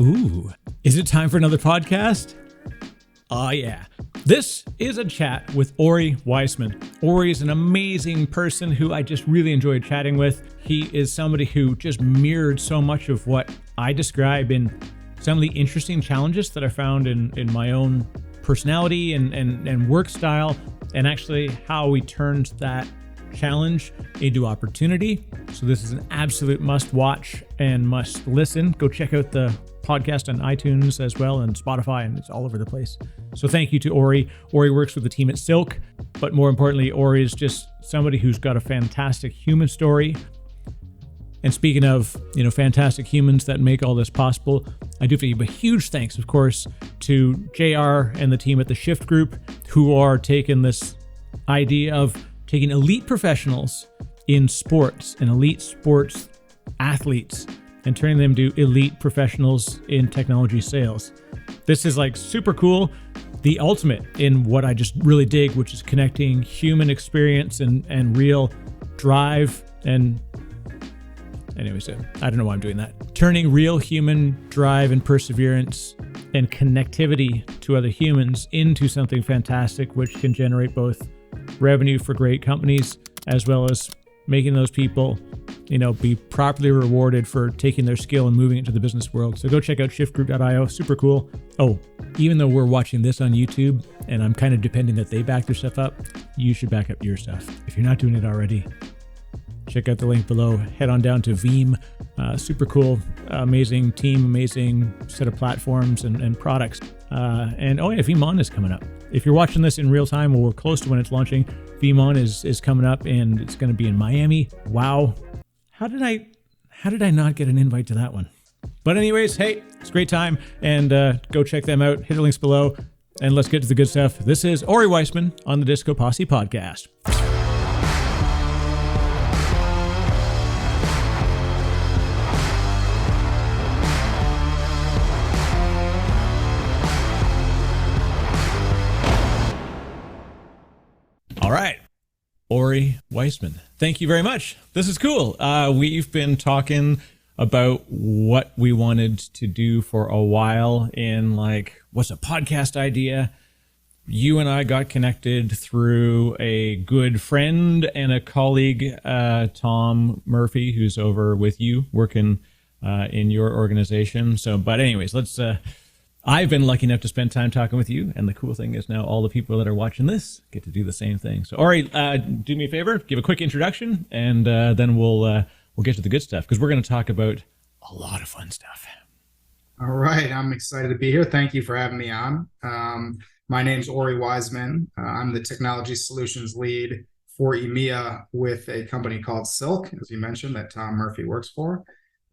Ooh, is it time for another podcast? Oh, yeah. This is a chat with Ori Weizman. Ori is an amazing person who I just really enjoyed chatting with. He is somebody who just mirrored so much of what I describe in some of the interesting challenges that I found in my own personality and work style, and actually how we turned that challenge into opportunity. So this is an absolute must watch and must listen. Go check out the podcast on iTunes as well and Spotify, and it's all over the place. So thank you to Ori. Ori works with the team at Silk, but more importantly, Ori is just somebody who's got a fantastic human story. And speaking of, fantastic humans that make all this possible, I do have to give a huge thanks, of course, to JR and the team at the Shift Group, who are taking this idea of taking elite professionals in sports and elite sports athletes and turning them to elite professionals in technology sales. This is like super cool. The ultimate in what I just really dig, which is connecting human experience and real drive and anyways, I don't know why I'm doing that. Turning real human drive and perseverance and connectivity to other humans into something fantastic, which can generate both revenue for great companies as well as making those people, be properly rewarded for taking their skill and moving it to the business world. So go check out shiftgroup.io. Super cool. Oh, even though we're watching this on YouTube and I'm kind of depending that they back their stuff up, you should back up your stuff. If you're not doing it already, check out the link below. Head on down to Veeam. Super cool, amazing team, amazing set of platforms and products. And Veeam On is coming up. If you're watching this in real time, or we're close to when it's launching, Veeam On is coming up, and it's going to be in Miami. Wow. How did I not get an invite to that one? But anyways, hey, it's a great time, and go check them out. Hit the links below, and let's get to the good stuff. This is Ori Weizman on the DiscoPosse podcast. All right, Ori Weizman, thank you very much. This is cool. We've been talking about what we wanted to do for a while in what's a podcast idea. You and I got connected through a good friend and a colleague, Tom Murphy, who's over with you working in your organization. But anyways, I've been lucky enough to spend time talking with you, and the cool thing is now all the people that are watching this get to do the same thing. So, Ori, do me a favor, give a quick introduction, and then we'll get to the good stuff, because we're going to talk about a lot of fun stuff. All right, I'm excited to be here. Thank you for having me on. My name's Ori Weizman. I'm the technology solutions lead for EMEA with a company called Silk, as you mentioned, that Tom Murphy works for.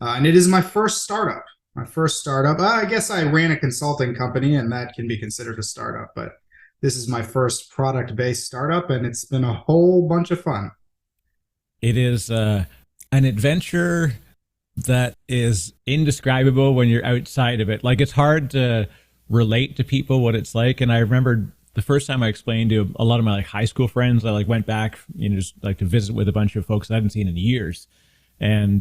And it is my first startup. I guess I ran a consulting company, and that can be considered a startup, but this is my first product-based startup, and it's been a whole bunch of fun. It is an adventure that is indescribable when you're outside of it. It's hard to relate to people what it's like. And I remember the first time I explained to a lot of my high school friends, I went back, just to visit with a bunch of folks I hadn't seen in years. And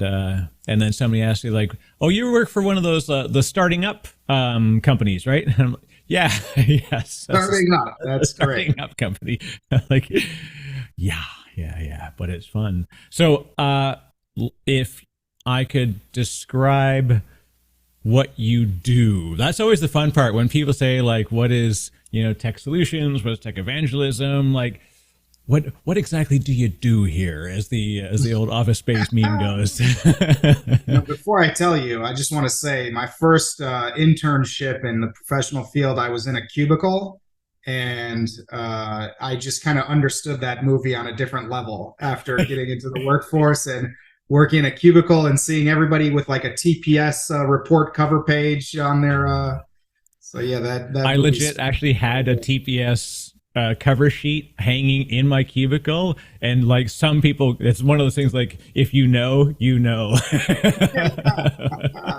then somebody asked me oh, you work for one of those the starting up companies, right? And I'm like, yeah, yes, starting up. That's starting great. Up company. Yeah, but it's fun. So if I could describe what you do, that's always the fun part when people say what is tech solutions, what is tech evangelism, What exactly do you do here, as the old Office Space meme goes? Before I tell you, I just want to say my first internship in the professional field, I was in a cubicle, and I just kind of understood that movie on a different level after getting into the workforce and working in a cubicle and seeing everybody with a TPS report cover page on their. So yeah, that I legit actually had a TPS cover sheet hanging in my cubicle, and some people, it's one of those things if you know.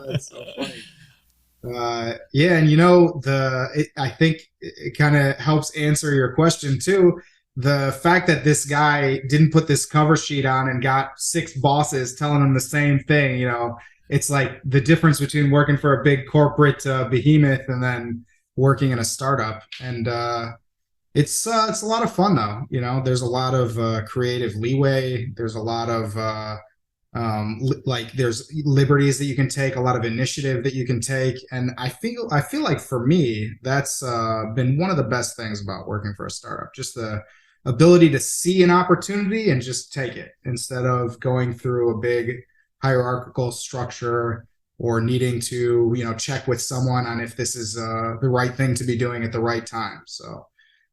That's so funny. And I think it kind of helps answer your question too. The fact that this guy didn't put this cover sheet on and got 6 bosses telling him the same thing, it's like the difference between working for a big corporate behemoth and then working in a startup. And it's a lot of fun though. You know, there's a lot of creative leeway. There's a lot of like there's liberties that you can take, a lot of initiative that you can take, and I feel like for me that's been one of the best things about working for a startup, just the ability to see an opportunity and just take it instead of going through a big hierarchical structure or needing to check with someone on if this is the right thing to be doing at the right time. So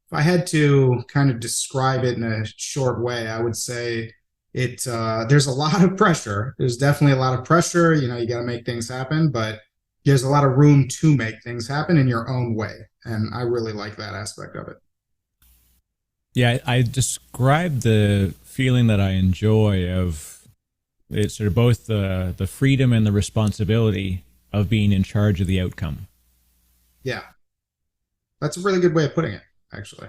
if I had to kind of describe it in a short way, I would say there's a lot of pressure. There's definitely a lot of pressure. You got to make things happen, but there's a lot of room to make things happen in your own way. And I really like that aspect of it. Yeah, I described the feeling that I enjoy of it's sort of both the freedom and the responsibility of being in charge of the outcome. Yeah, that's a really good way of putting it, actually.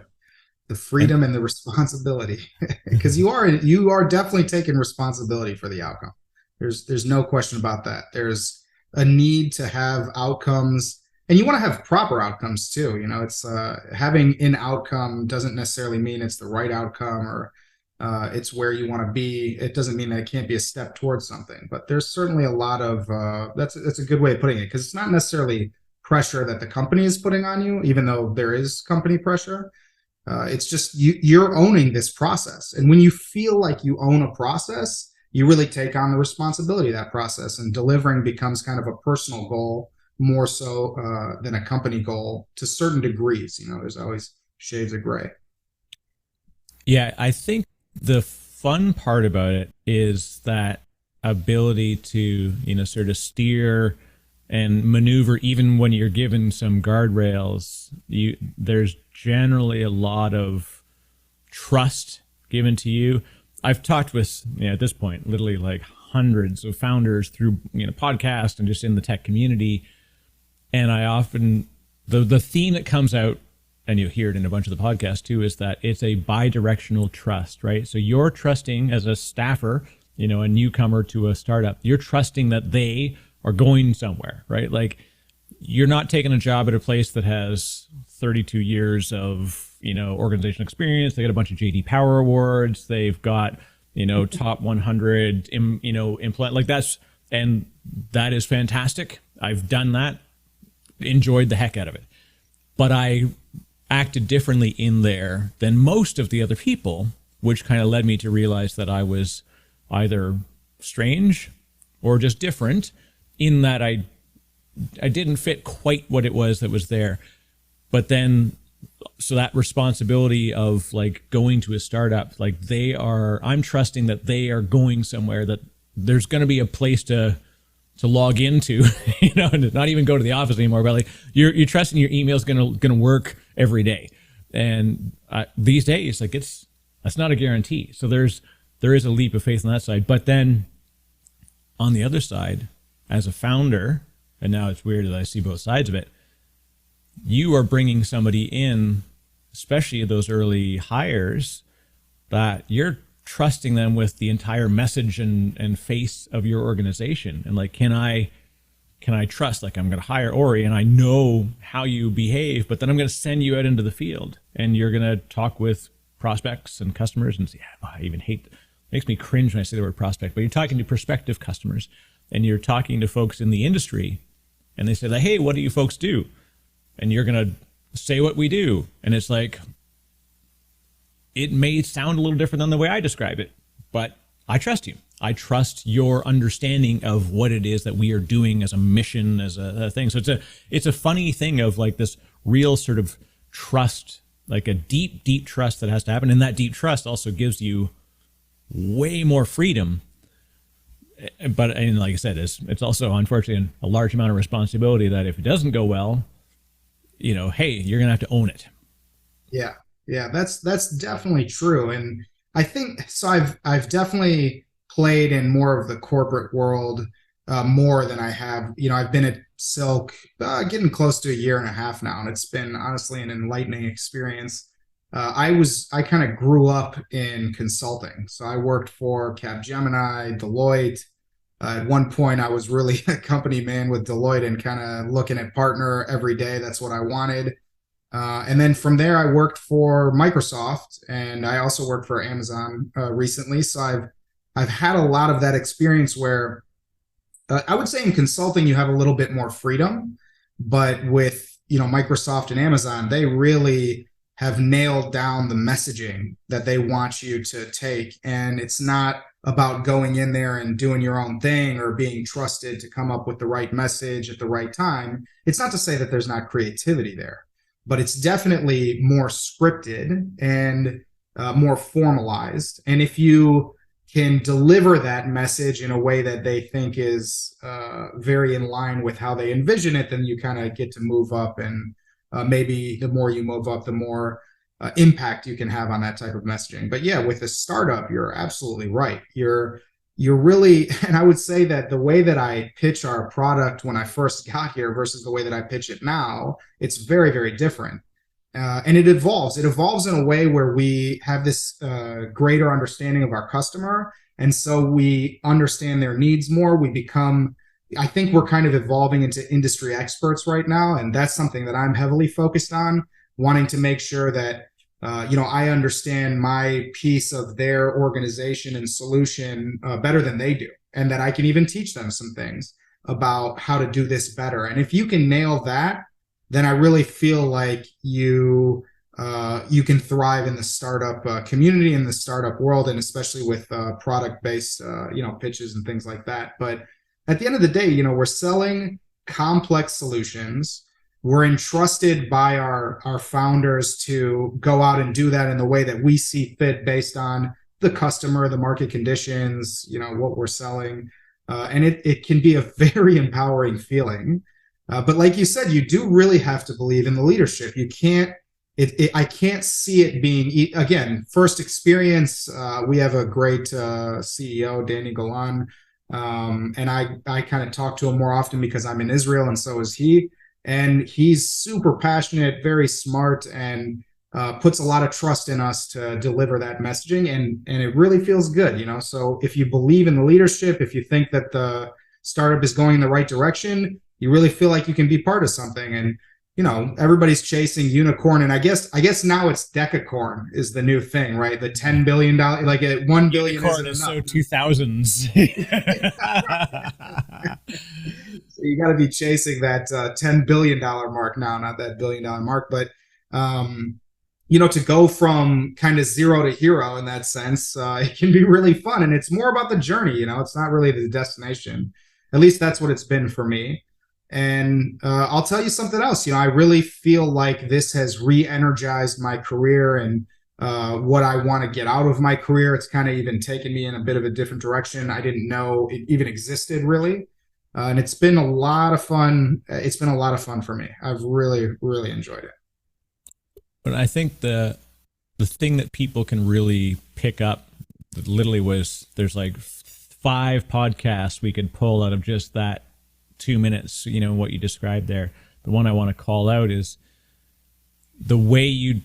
The And freedom and the responsibility, because you are definitely taking responsibility for the outcome. There's no question about that. There's a need to have outcomes, and you want to have proper outcomes too. It's having an outcome doesn't necessarily mean it's the right outcome or it's where you want to be. It doesn't mean that it can't be a step towards something, but there's certainly a lot of that's a good way of putting it, because it's not necessarily pressure that the company is putting on you, even though there is company pressure. It's just you're owning this process. And when you feel like you own a process, you really take on the responsibility of that process, and delivering becomes kind of a personal goal more so than a company goal to certain degrees. There's always shades of gray. yeah, I think the fun part about it is that ability to, sort of steer and maneuver even when you're given some guardrails. There's generally a lot of trust given to you. I've talked with, at this point, literally like hundreds of founders through, podcast and just in the tech community. And I often, the theme that comes out, and you hear it in a bunch of the podcasts too, is that it's a bi-directional trust, right? So you're trusting as a staffer, a newcomer to a startup, you're trusting that they are going somewhere, right? Like you're not taking a job at a place that has 32 years of, organizational experience. They got a bunch of JD Power Awards. They've got, top 100, implant like and that is fantastic. I've done that, enjoyed the heck out of it. But I acted differently in there than most of the other people, which kind of led me to realize that I was either strange or just different in that I didn't fit quite what it was that was there. But then, so that responsibility of like going to a startup, like I'm trusting that they are going somewhere, that there's going to be a place to log into, and not even go to the office anymore, but like you're trusting your email is going to work every day. And these days, like that's not a guarantee. So there is a leap of faith on that side. But then on the other side, as a founder, and now it's weird that I see both sides of it, you are bringing somebody in, especially those early hires, that you're trusting them with the entire message and face of your organization. And like, can I trust, like I'm going to hire Ori and I know how you behave, but then I'm going to send you out into the field and you're going to talk with prospects and customers and say, I even hate, it makes me cringe when I say the word prospect, but you're talking to prospective customers and you're talking to folks in the industry and they say like, hey, what do you folks do? And you're going to say what we do. And it's like, it may sound a little different than the way I describe it, but I trust you. I trust your understanding of what it is that we are doing as a mission, as a thing. So it's a funny thing of like this real sort of trust, like a deep, deep trust that has to happen. And that deep trust also gives you way more freedom. But and like I said, it's also unfortunately a large amount of responsibility that if it doesn't go well, hey, you're gonna have to own it. Yeah, yeah, that's definitely true. And I think so. I've definitely played in more of the corporate world more than I have. I've been at Silk getting close to a year and a half now, and it's been honestly an enlightening experience. I kind of grew up in consulting, so I worked for Capgemini, Deloitte, At one point, I was really a company man with Deloitte and kind of looking at partner every day. That's what I wanted. And then from there, I worked for Microsoft, and I also worked for Amazon recently. So I've had a lot of that experience where I would say in consulting you have a little bit more freedom, but with Microsoft and Amazon, they really have nailed down the messaging that they want you to take, and it's not about going in there and doing your own thing or being trusted to come up with the right message at the right time. It's not to say that there's not creativity there, but it's definitely more scripted and more formalized. And if you can deliver that message in a way that they think is very in line with how they envision it, then you kind of get to move up. And maybe the more you move up, the more impact you can have on that type of messaging. But yeah, with a startup, you're absolutely right. You're really, and I would say that the way that I pitch our product when I first got here versus the way that I pitch it now, it's very, very different. And it evolves. It evolves in a way where we have this greater understanding of our customer. And so we understand their needs more. I think we're kind of evolving into industry experts right now. And that's something that I'm heavily focused on, wanting to make sure that, I understand my piece of their organization and solution better than they do. And that I can even teach them some things about how to do this better. And if you can nail that, then I really feel like you can thrive in the startup community, in the startup world, and especially with product-based pitches and things like that. But at the end of the day, we're selling complex solutions. We're entrusted by our founders to go out and do that in the way that we see fit based on the customer, the market conditions, what we're selling. And it can be a very empowering feeling. But like you said, you do really have to believe in the leadership. You can't, I can't see it being, again, first experience. We have a great CEO, Danny Golan, and I kind of talk to him more often because I'm in Israel and so is he. And he's super passionate, very smart, and puts a lot of trust in us to deliver that messaging. And it really feels good, So if you believe in the leadership, if you think that the startup is going in the right direction, you really feel like you can be part of something. And everybo's chasing unicorn, and I guess now it's decacorn is the new thing, right? The $10 billion, like a $1 billion unicorn is so 2000s. So you got to be chasing that $10 billion mark now, not that $1 billion mark. But to go from kind of zero to hero in that sense, it can be really fun, and it's more about the journey. It's not really the destination. At least that's what it's been for me. And I'll tell you something else. I really feel like this has re-energized my career and what I want to get out of my career. It's kind of even taken me in a bit of a different direction. I didn't know it even existed, really. And it's been a lot of fun. It's been a lot of fun for me. I've really, really enjoyed it. But I think the thing that people can really pick up literally was there's like 5 podcasts we could pull out of just that 2 minutes, what you described there. The one I want to call out is the way you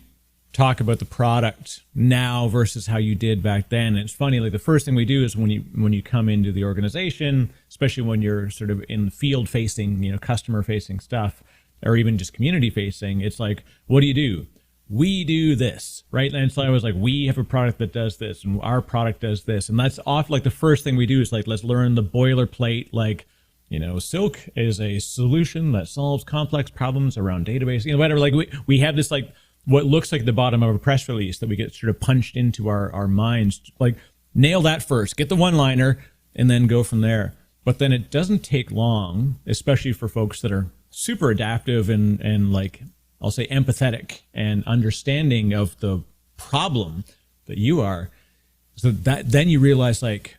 talk about the product now versus how you did back then. And it's funny, like the first thing we do is when you come into the organization, especially when you're sort of in field facing, customer facing stuff, or even just community facing, it's like, what do you do? We do this, right? And so I was like, we have a product that does this, and our product does this. And that's often like the first thing we do is like, let's learn the boilerplate, like, Silk is a solution that solves complex problems around database, whatever. Like we have this, like what looks like the bottom of a press release that we get sort of punched into our minds. Like nail that first, get the one-liner, and then go from there. But then it doesn't take long, especially for folks that are super adaptive and like, I'll say empathetic and understanding of the problem that you are. So that then you realize like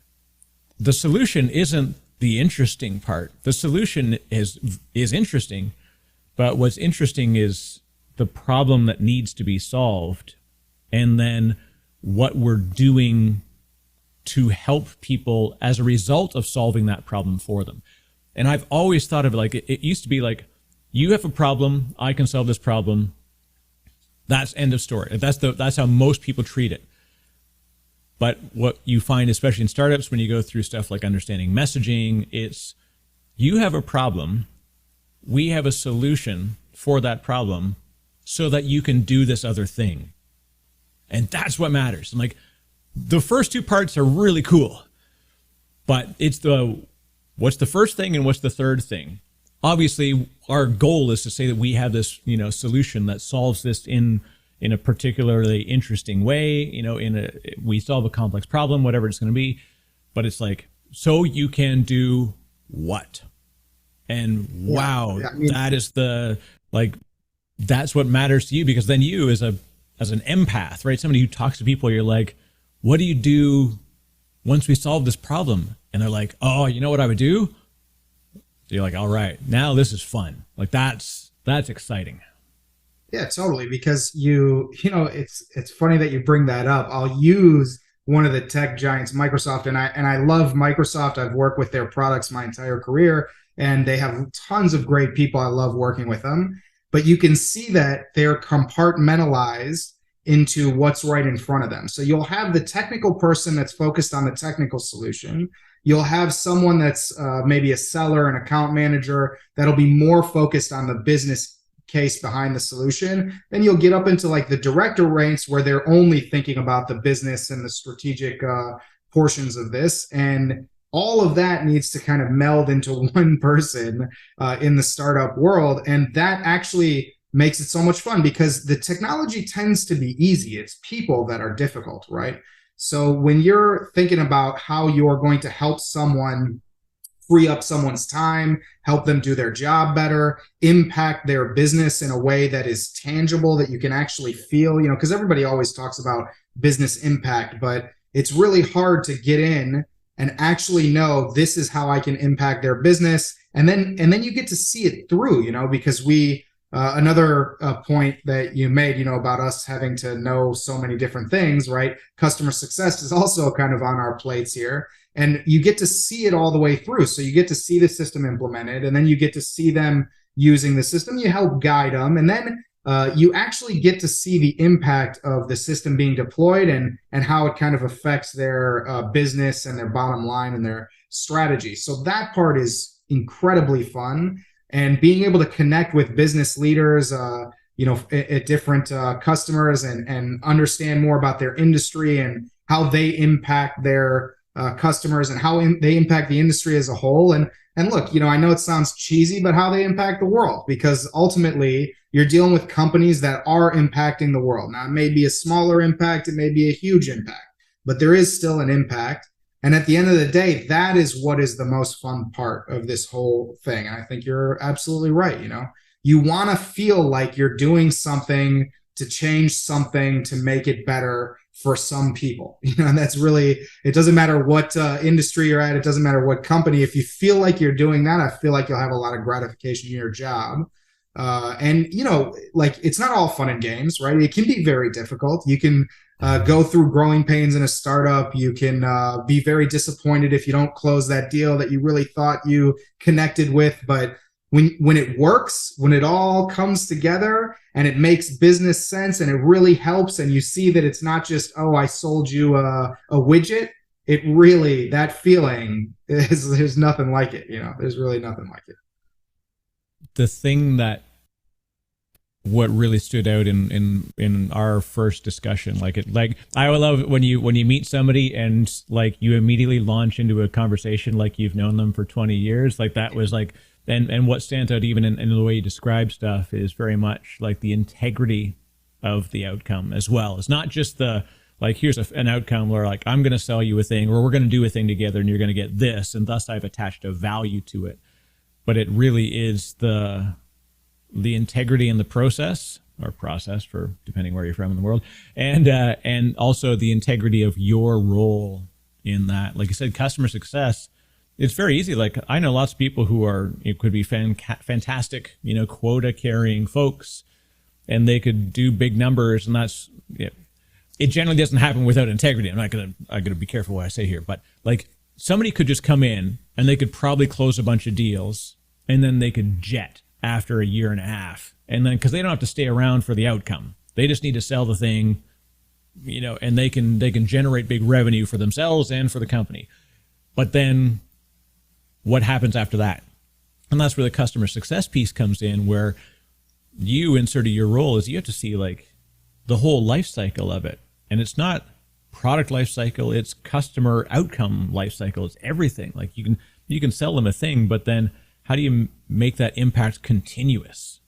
the solution isn't the interesting part. The solution is interesting, but what's interesting is the problem that needs to be solved, and then what we're doing to help people as a result of solving that problem for them. And I've always thought of it like it used to be like, you have a problem, I can solve this problem. That's end of story. That's how most people treat it. But what you find, especially in startups, when you go through stuff like understanding messaging, it's you have a problem, we have a solution for that problem so that you can do this other thing. And that's what matters. And like the first two parts are really cool, but it's what's the first thing and what's the third thing? Obviously, our goal is to say that we have this, solution that solves this in a particularly interesting way, we solve a complex problem, whatever it's going to be. But it's like, so you can do what? And wow, that is that's what matters to you, because then you as an empath, right? Somebody who talks to people, you're like, what do you do once we solve this problem? And they're like, oh, you know what I would do? So you're like, all right, now this is fun. Like that's exciting. Yeah, totally. Because it's funny that you bring that up. I'll use one of the tech giants, Microsoft, and I love Microsoft. I've worked with their products my entire career, and they have tons of great people. I love working with them. But you can see that they're compartmentalized into what's right in front of them. So you'll have the technical person that's focused on the technical solution. You'll have someone that's maybe a seller, an account manager, that'll be more focused on the business case behind the solution. Then you'll get up into like the director ranks where they're only thinking about the business and the strategic portions of this. And all of that needs to kind of meld into one person in the startup world. And that actually makes it so much fun, because the technology tends to be easy. It's people that are difficult, right? So when you're thinking about how you're going to help someone free up someone's time, help them do their job better, impact their business in a way that is tangible, that you can actually feel, because everybody always talks about business impact, but it's really hard to get in and actually know this is how I can impact their business. And then you get to see it through, because another point that you made, about us having to know so many different things, right? Customer success is also kind of on our plates here. And you get to see it all the way through. So you get to see the system implemented, and then you get to see them using the system. You help guide them. And then you actually get to see the impact of the system being deployed and how it kind of affects their business and their bottom line and their strategy. So that part is incredibly fun. And being able to connect with business leaders, at different customers and understand more about their industry and how they impact their customers and how they impact the industry as a whole. And look, I know it sounds cheesy, but how they impact the world, because ultimately you're dealing with companies that are impacting the world. Now, it may be a smaller impact, it may be a huge impact, but there is still an impact. And at the end of the day, that is what is the most fun part of this whole thing. And I think you're absolutely right. You want to feel like you're doing something to change something to make it better for some people, and that's really, it doesn't matter what industry you're at. It doesn't matter what company. If you feel like you're doing that, I feel like you'll have a lot of gratification in your job. And like, it's not all fun and games, right? It can be very difficult. You can go through growing pains in a startup. You can be very disappointed if you don't close that deal that you really thought you connected with. But when it works, when it all comes together and it makes business sense and it really helps, and you see that it's not just, oh, I sold you a widget. It really, that feeling there's nothing like it. There's really nothing like it. The thing that what really stood out in our first discussion, like I love it when you meet somebody and like you immediately launch into a conversation like you've known them for 20 years. Like that was like, and what stands out even in the way you describe stuff is very much like the integrity of the outcome as well. It's not just the like, here's an outcome where like, I'm going to sell you a thing, or we're going to do a thing together and you're going to get this, and thus I've attached a value to it. But it really is the integrity in the process, or process for depending where you're from in the world, and also the integrity of your role in that. Like you said, customer success. It's very easy. Like I know lots of people who could be fantastic, quota carrying folks, and they could do big numbers, and that's it generally doesn't happen without integrity. I gotta be careful what I say here, but like somebody could just come in and they could probably close a bunch of deals, and then they could jet after a year and a half, and then because they don't have to stay around for the outcome, they just need to sell the thing and they can generate big revenue for themselves and for the company. But then what happens after that? And that's where the customer success piece comes in, where you inserted your role is you have to see like the whole life cycle of it. And it's not product life cycle, it's customer outcome life cycle. It's everything. Like you can sell them a thing, but then how do you make that impact continuous?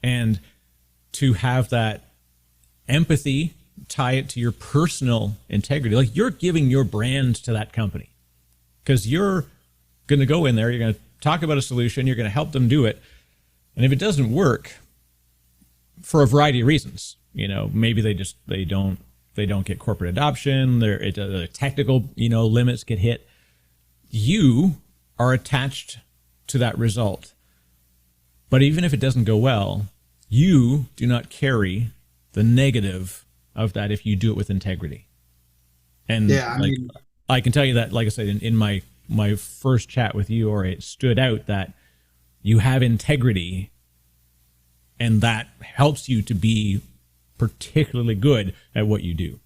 And to have that empathy, tie it to your personal integrity. Like you're giving your brand to that company because you're going to go in there, you're going to talk about a solution, you're going to help them do it. And if it doesn't work for a variety of reasons, maybe they don't get corporate adoption, the technical, limits get hit. You are attached to that result. But even if it doesn't go well, you do not carry the negative of that if you do it with integrity. And I can tell you that, like I said, in my first chat with you, or it stood out that you have integrity, and that helps you to be particularly good at what you do.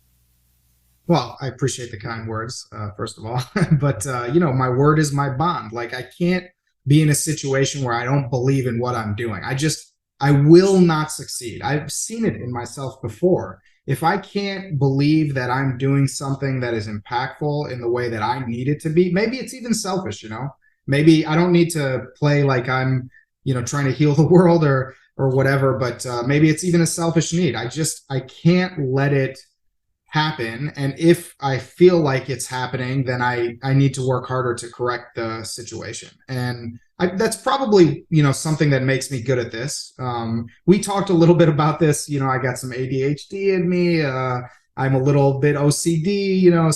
Well, I appreciate the kind words, first of all, but my word is my bond. Like I can't be in a situation where I don't believe in what I'm doing. I will not succeed. I've seen it in myself before. If I can't believe that I'm doing something that is impactful in the way that I need it to be, maybe it's even selfish, maybe I don't need to play like I'm, trying to heal the world or whatever, but maybe it's even a selfish need. I can't let it happen. And if I feel like it's happening, then I need to work harder to correct the situation. And that's probably, something that makes me good at this. We talked a little bit about this, I got some ADHD in me. I'm a little bit OCD,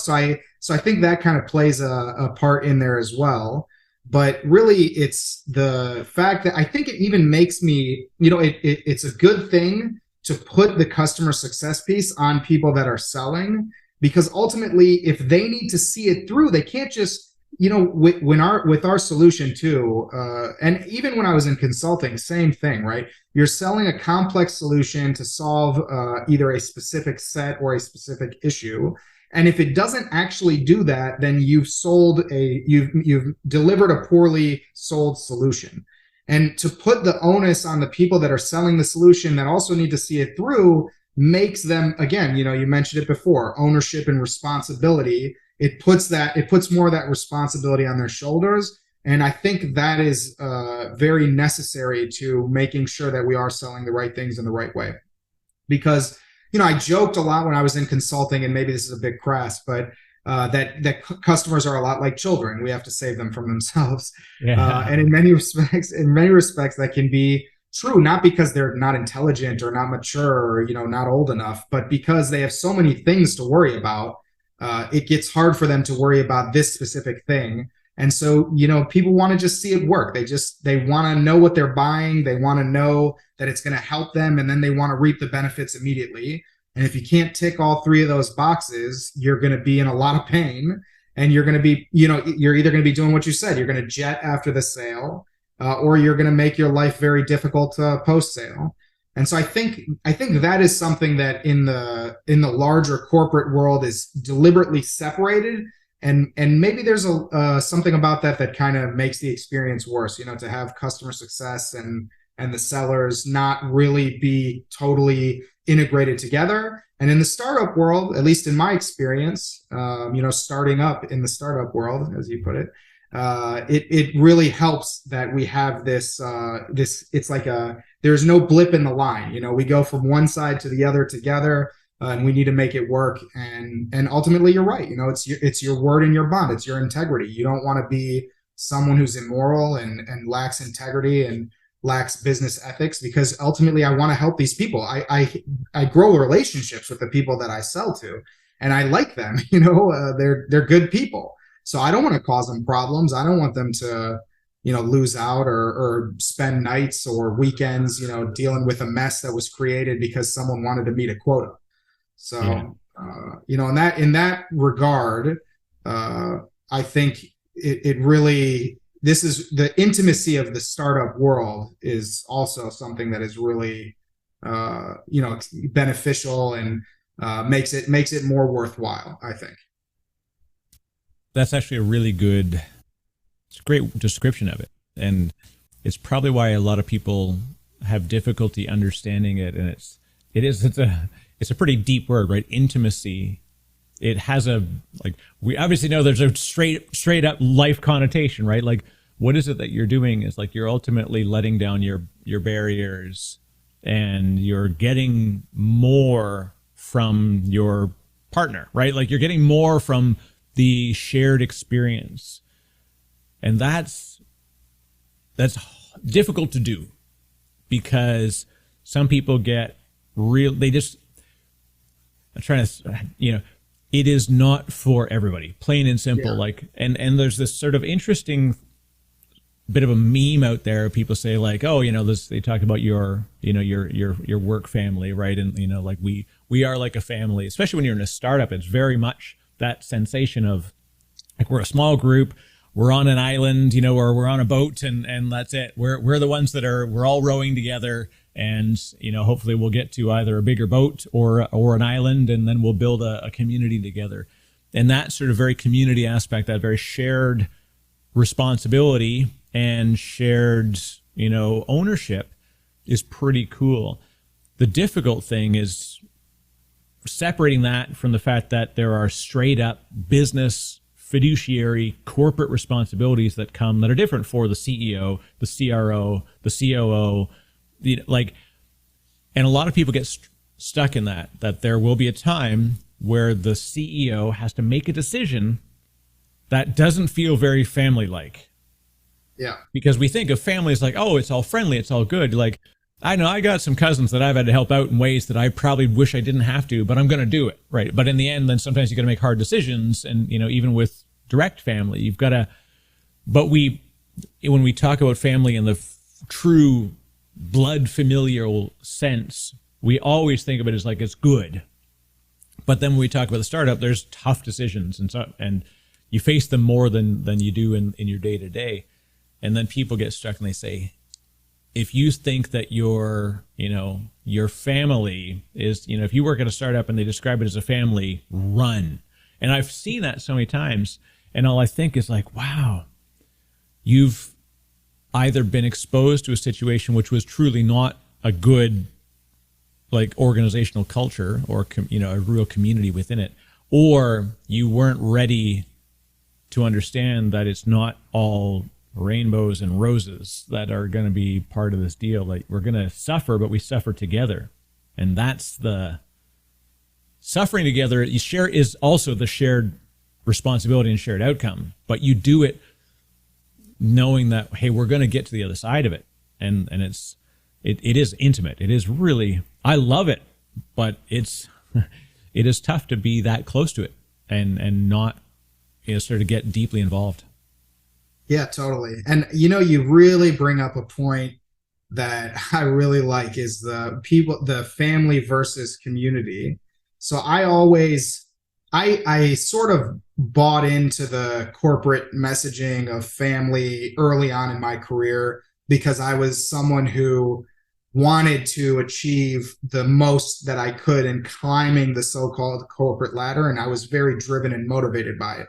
so I think that kind of plays a part in there as well. But really it's the fact that I think it even makes me, it's a good thing to put the customer success piece on people that are selling, because ultimately if they need to see it through, they can't just, with our solution too, and even when I was in consulting, same thing, right? You're selling a complex solution to solve either a specific set or a specific issue. And if it doesn't actually do that, then you've delivered a poorly sold solution. And to put the onus on the people that are selling the solution that also need to see it through makes them, again, you mentioned it before, ownership and responsibility. It puts more of that responsibility on their shoulders. And I think that is very necessary to making sure that we are selling the right things in the right way. Because, I joked a lot when I was in consulting, and maybe this is a bit crass, but that customers are a lot like children. We have to save them from themselves. Yeah. And in many respects, that can be true, not because they're not intelligent or not mature or, not old enough, but because they have so many things to worry about. It gets hard for them to worry about this specific thing. And so, people want to just see it work. They want to know what they're buying. They want to know that it's going to help them. And then they want to reap the benefits immediately. And if you can't tick all three of those boxes, you're going to be in a lot of pain. And you're going to be, you're either going to be doing what you said, you're going to jet after the sale, or you're going to make your life very difficult post-sale. And so I think that is something that in the larger corporate world is deliberately separated. And maybe there's something about that kind of makes the experience worse, to have customer success and the sellers not really be totally integrated together. And in the startup world, at least in my experience, starting up in the startup world, as you put it, it really helps that we have this, it's like there's no blip in the line. We go from one side to the other together, and we need to make it work. And ultimately, you're right. It's your word and your bond. It's your integrity. You don't want to be someone who's immoral and lacks integrity and lacks business ethics, because ultimately I want to help these people. I grow relationships with the people that I sell to, and I like them. They're good people. So I don't want to cause them problems. I don't want them to, lose out or spend nights or weekends, dealing with a mess that was created because someone wanted to meet a quota. So, yeah. In that regard, I think it really, this is the intimacy of the startup world is also something that is really, beneficial. And makes it more worthwhile, I think. That's actually a really good, it's a great description of it. And it's probably why a lot of people have difficulty understanding it. And it's a pretty deep word, right? Intimacy. It has we obviously know there's a straight up life connotation, right? Like, what is it that you're doing is like, you're ultimately letting down your barriers, and you're getting more from your partner, right? Like, you're getting more from the shared experience. And that's difficult to do, because some people get I'm trying to, it is not for everybody, plain and simple. Yeah. Like, and there's this sort of interesting bit of a meme out there. People say like, oh, they talk about your work family, right? And, like we are like a family, especially when you're in a startup. It's very much that sensation of like, we're a small group, we're on an island, or we're on a boat, and that's it. We're the ones we're all rowing together, and hopefully we'll get to either a bigger boat or an island, and then we'll build a community together. And that sort of very community aspect, that very shared responsibility and shared ownership is pretty cool. The difficult thing is separating that from the fact that there are straight up business, fiduciary, corporate responsibilities that are different for the CEO, the CRO, the COO, and a lot of people get stuck in that there will be a time where the CEO has to make a decision that doesn't feel very family-like. Yeah. Because we think of family as like, oh, it's all friendly, it's all good. Like, I know I got some cousins that I've had to help out in ways that I probably wish I didn't have to, but I'm going to do it, right? But in the end, then sometimes you got to make hard decisions, and even with direct family, you've got to. But when we talk about family in the true blood familial sense, we always think of it as like it's good. But then when we talk about the startup, there's tough decisions, and you face them more than you do in your day to day, and then people get stuck and they say, if you think that your family is, if you work at a startup and they describe it as a family, run. And I've seen that so many times. And all I think is like, wow, you've either been exposed to a situation which was truly not a good, like, organizational culture or, a real community within it, or you weren't ready to understand that it's not all rainbows and roses that are going to be part of this deal. Like, we're going to suffer, but we suffer together. And that's the suffering together. You share is also the shared responsibility and shared outcome, but you do it knowing that, hey, we're going to get to the other side of it. And it is intimate. It is really, I love it, but it is tough to be that close to it and not, sort of get deeply involved. Yeah, totally. And you really bring up a point that I really like, is the family versus community. So I sort of bought into the corporate messaging of family early on in my career, because I was someone who wanted to achieve the most that I could in climbing the so-called corporate ladder. And I was very driven and motivated by it.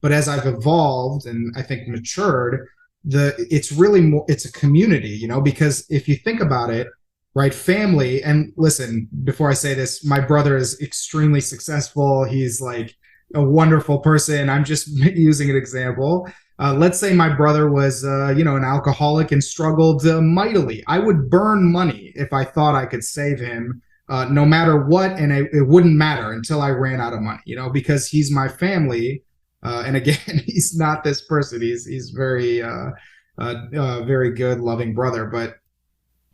But as I've evolved and I think matured, it's really more, it's a community, because if you think about it, right, family, and listen, before I say this, my brother is extremely successful. He's like a wonderful person. I'm just using an example. Let's say my brother was, an alcoholic and struggled mightily. I would burn money if I thought I could save him, no matter what. And it wouldn't matter until I ran out of money, because he's my family. And again, he's not this person. He's very, very good, loving brother. But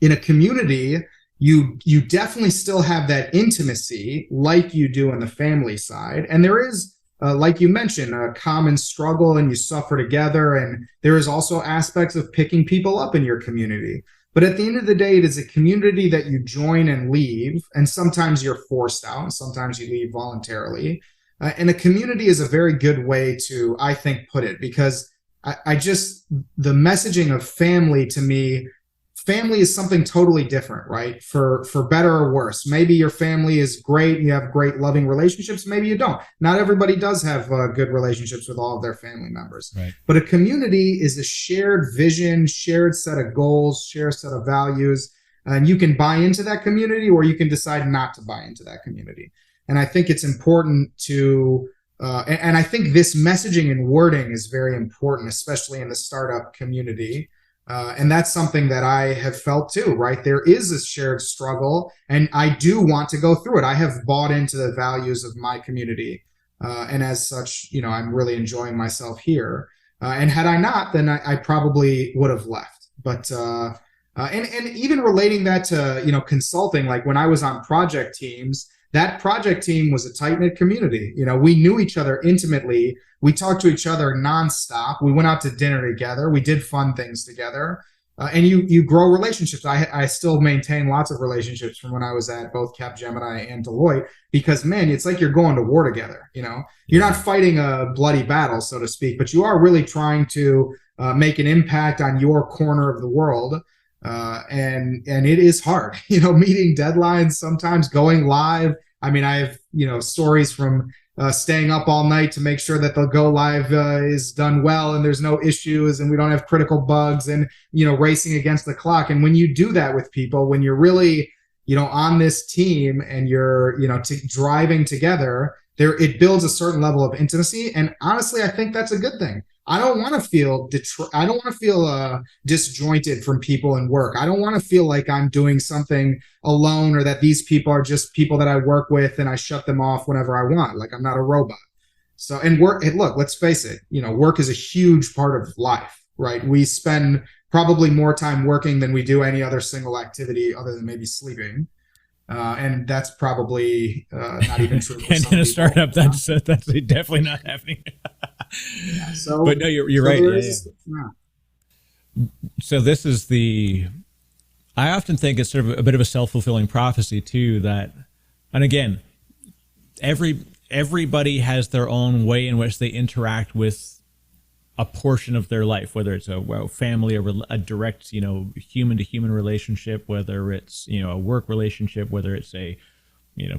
in a community, you definitely still have that intimacy like you do on the family side. And there is, like you mentioned, a common struggle, and you suffer together. And there is also aspects of picking people up in your community. But at the end of the day, it is a community that you join and leave. And sometimes you're forced out, and sometimes you leave voluntarily. And a community is a very good way to, I think, put it, because the messaging of family to me family is something totally different, right? For better or worse. Maybe your family is great, you have great loving relationships, maybe you don't. Not everybody does have good relationships with all of their family members. Right. But a community is a shared vision, shared set of goals, shared set of values, and you can buy into that community, or you can decide not to buy into that community. And I think it's important to and I think this messaging and wording is very important, especially in the startup community. And that's something that I have felt too, right? There is a shared struggle, and I do want to go through it. I have bought into the values of my community. And as such, I'm really enjoying myself here. And had I not, then I probably would have left. But and even relating that to, consulting, like when I was on project teams, that project team was a tight-knit community. We knew each other intimately. We talked to each other nonstop. We went out to dinner together. We did fun things together. And you grow relationships. I still maintain lots of relationships from when I was at both Capgemini and Deloitte, because, man, it's like you're going to war together. You're not fighting a bloody battle, so to speak, but you are really trying to make an impact on your corner of the world. And it is hard, meeting deadlines, sometimes going live. I mean, I have, stories from staying up all night to make sure that the go live is done well and there's no issues and we don't have critical bugs, and, racing against the clock. And when you do that with people, when you're really, on this team and you're, driving together, it builds a certain level of intimacy. And honestly, I think that's a good thing. I don't want to feel disjointed from people in work. I don't want to feel like I'm doing something alone, or that these people are just people that I work with and I shut them off whenever I want. Like, I'm not a robot. So, and work, look, let's face it, work is a huge part of life, right? We spend probably more time working than we do any other single activity other than maybe sleeping. And that's probably not even true. And in a startup, that's definitely not happening. Yeah, so, but no, you're right. So this is I often think it's sort of a bit of a self-fulfilling prophecy too, that, and again, everybody has their own way in which they interact with a portion of their life, whether it's a family, a direct, human to human relationship, whether it's, a work relationship, whether it's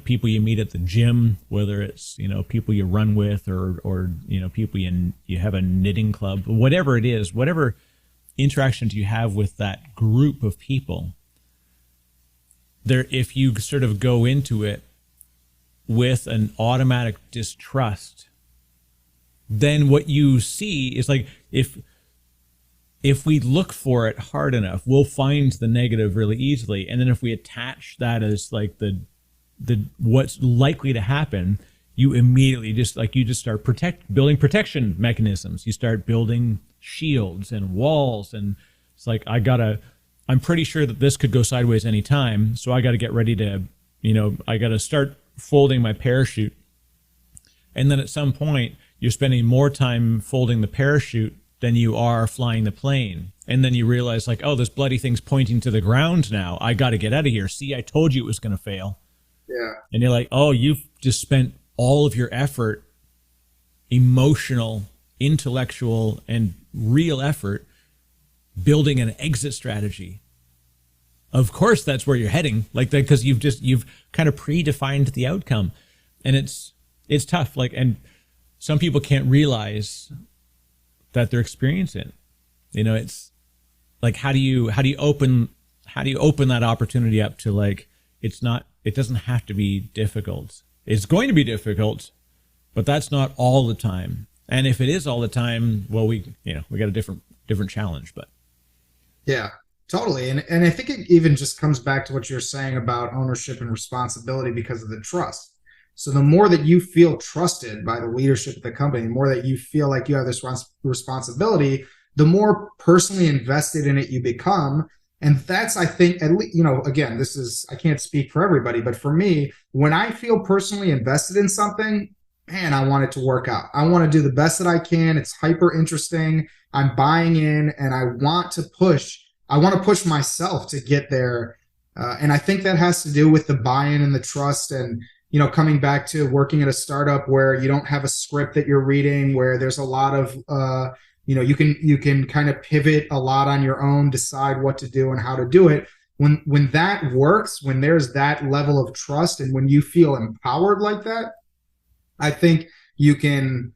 people you meet at the gym, whether it's, people you run with, or people you have a knitting club, whatever it is, whatever interactions you have with that group of people, if you sort of go into it with an automatic distrust, then what you see is, like, if we look for it hard enough, we'll find the negative really easily. And then if we attach that as like the what's likely to happen, you immediately just start building protection mechanisms. You start building shields and walls, and it's like, I'm pretty sure that this could go sideways anytime, so I got to get ready to, I got to start folding my parachute. And then at some point, you're spending more time folding the parachute than you are flying the plane. And then you realize, like, oh, this bloody thing's pointing to the ground now. I got to get out of here. See, I told you it was going to fail. Yeah. And you're like, oh, you've just spent all of your effort, emotional, intellectual, and real effort, building an exit strategy. Of course, that's where you're heading, like that, because you've kind of predefined the outcome, and it's tough. Like, and some people can't realize that they're experiencing it. It's like, how do you open that opportunity up to, like, it doesn't have to be difficult. It's going to be difficult, but that's not all the time. And if it is all the time, well, we got a different challenge. But yeah, totally. And I think it even just comes back to what you're saying about ownership and responsibility because of the trust. So the more that you feel trusted by the leadership of the company, the more that you feel like you have this responsibility, the more personally invested in it you become. And that's, I think, at least, again, I can't speak for everybody, but for me, when I feel personally invested in something, man, I want it to work out. I want to do the best that I can. It's hyper interesting. I'm buying in, and I want to push myself to get there. And I think that has to do with the buy-in and the trust, and coming back to working at a startup where you don't have a script that you're reading, where there's a lot of you can kind of pivot a lot on your own, decide what to do and how to do it. When that works, when there's that level of trust, and when you feel empowered like that, I think you can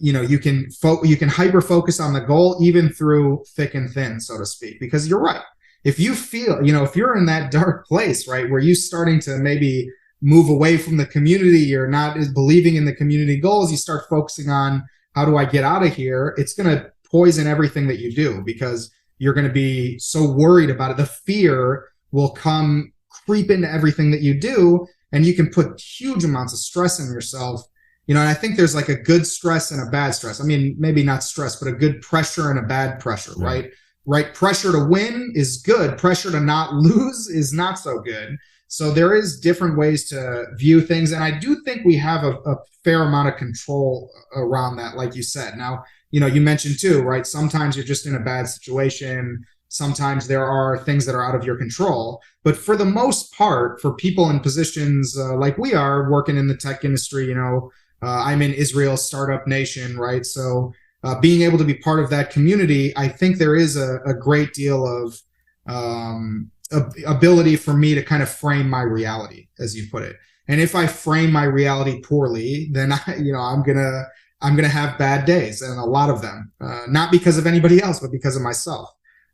you can hyper focus on the goal even through thick and thin, so to speak. Because you're right, if you feel, if you're in that dark place, right, where you're starting to maybe move away from the community, you're not believing in the community goals, you start focusing on how do I get out of here, it's going to poison everything that you do, because you're going to be so worried about it. The fear will come creep into everything that you do, and you can put huge amounts of stress on yourself. And I think there's like a good stress and a bad stress. I mean, maybe not stress, but a good pressure and a bad pressure, right? Right. Pressure to win is good. Pressure to not lose is not so good. So there is different ways to view things. And I do think we have a fair amount of control around that, like you said. Now, you mentioned too, right? Sometimes you're just in a bad situation. Sometimes there are things that are out of your control. But for the most part, for people in positions like we are working in the tech industry, I'm in Israel, startup nation, right? So being able to be part of that community, I think there is a great deal of ability for me to kind of frame my reality, as you put it. And if I frame my reality poorly, then I'm gonna have bad days, and a lot of them, not because of anybody else, but because of myself.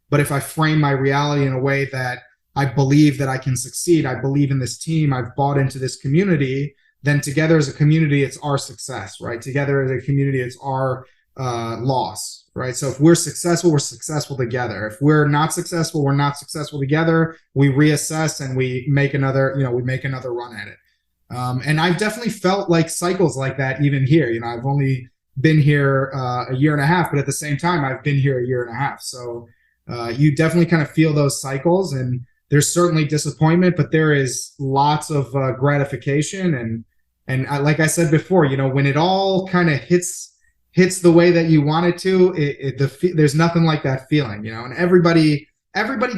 But if I frame my reality in a way that I believe that I can succeed, I believe in this team, I've bought into this community, then together as a community, it's our success, right? Together as a community, it's our loss, right? So if we're successful together. If we're not successful, we're not successful together. We reassess and we make another run at it. And I've definitely felt like cycles like that even here. I've only been here a year and a half, but at the same time, I've been here a year and a half. So you definitely kind of feel those cycles, and there's certainly disappointment, but there is lots of gratification. And like I said before, when it all kind of hits the way that you want it to, there's nothing like that feeling, and everybody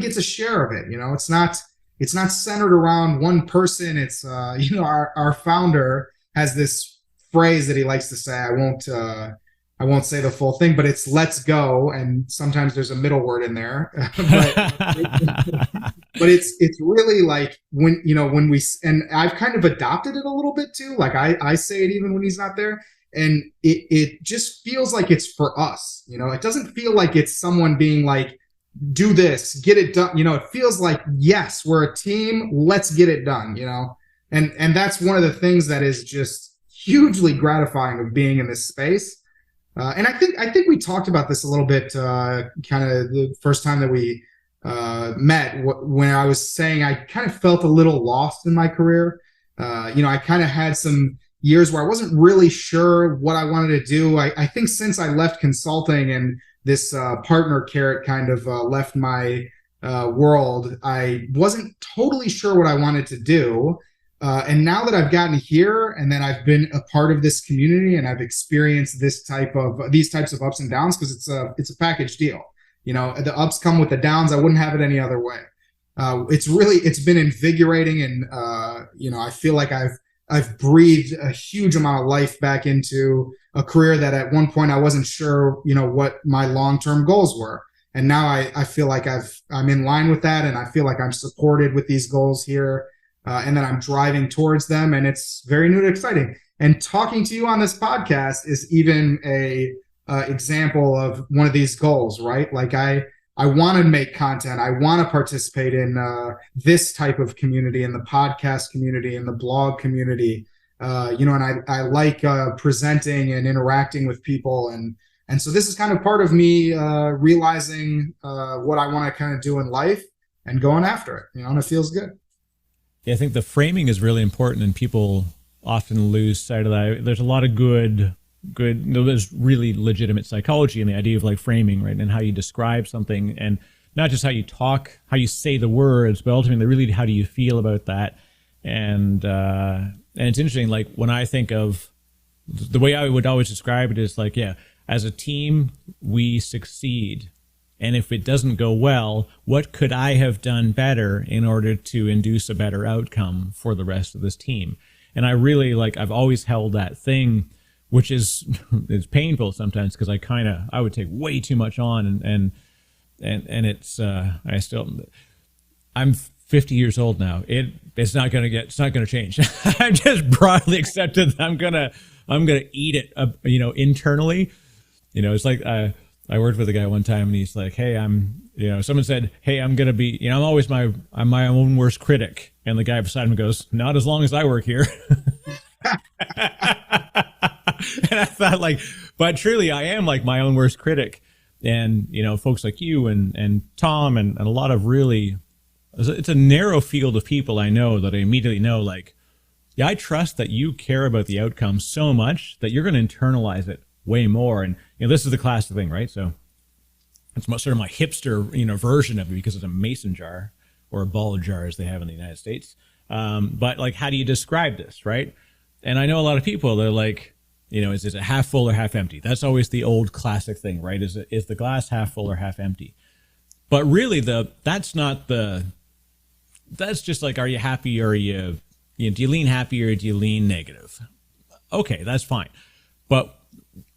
gets a share of it. It's not centered around one person. It's our founder has this phrase that he likes to say. I won't say the full thing, but it's "let's go," and sometimes there's a middle word in there. But it's really like when we, and I've kind of adopted it a little bit too. Like I say it even when he's not there, and it just feels like it's for us. It doesn't feel like it's someone being like, do this, get it done. It feels like, yes, we're a team, let's get it done. And that's one of the things that is just hugely gratifying of being in this space. And I think we talked about this a little bit, kind of the first time that we met, when I was saying I kind of felt a little lost in my career. I kind of had some years where I wasn't really sure what I wanted to do. I think since I left consulting and this partner carrot kind of left my world, I wasn't totally sure what I wanted to do. And now that I've gotten here, and then I've been a part of this community, and I've experienced these types of ups and downs, because it's a package deal. The ups come with the downs. I wouldn't have it any other way. It's been invigorating, and I feel like I've breathed a huge amount of life back into a career that at one point I wasn't sure what my long-term goals were, and now I feel like I'm in line with that, and I feel like I'm supported with these goals here. And then I'm driving towards them, and it's very new and exciting. And talking to you on this podcast is even a example of one of these goals, right? Like I want to make content. I want to participate in this type of community, in the podcast community, in the blog community. And I like presenting and interacting with people, and so this is kind of part of me realizing what I want to kind of do in life and going after it. And it feels good. Yeah, I think the framing is really important, and people often lose sight of that. There's a lot of good, there's really legitimate psychology in the idea of like framing, right? And how you describe something, and not just how you talk, how you say the words, but ultimately really how do you feel about that. And it's interesting, like when I think of the way I would always describe it is like, yeah, as a team, we succeed. And if it doesn't go well, what could I have done better in order to induce a better outcome for the rest of this team? And I really I've always held that thing which is it's painful sometimes because I would take way too much on, and it's I'm 50 years old now. It's not gonna change. I've just broadly accepted that I'm gonna eat it, internally. It's like I worked with a guy one time, and he's like, "Hey, someone said, hey, I'm gonna be, I'm my own worst critic," and the guy beside him goes, "Not as long as I work here." And I thought, like, but truly, I am like my own worst critic, and folks like you and Tom and a lot of really, it's a narrow field of people I know that I immediately know, like, yeah, I trust that you care about the outcome so much that you're going to internalize it way more. And this is the classic thing, right? So it's sort of my hipster, version of it, because it's a mason jar or a ball jar, as they have in the United States. But like, how do you describe this, right? And I know a lot of people, they're like, is it half full or half empty? That's always the old classic thing, right? Is the glass half full or half empty? But really, that's just like, are you happy, or do you lean happy, or do you lean negative? Okay, that's fine. But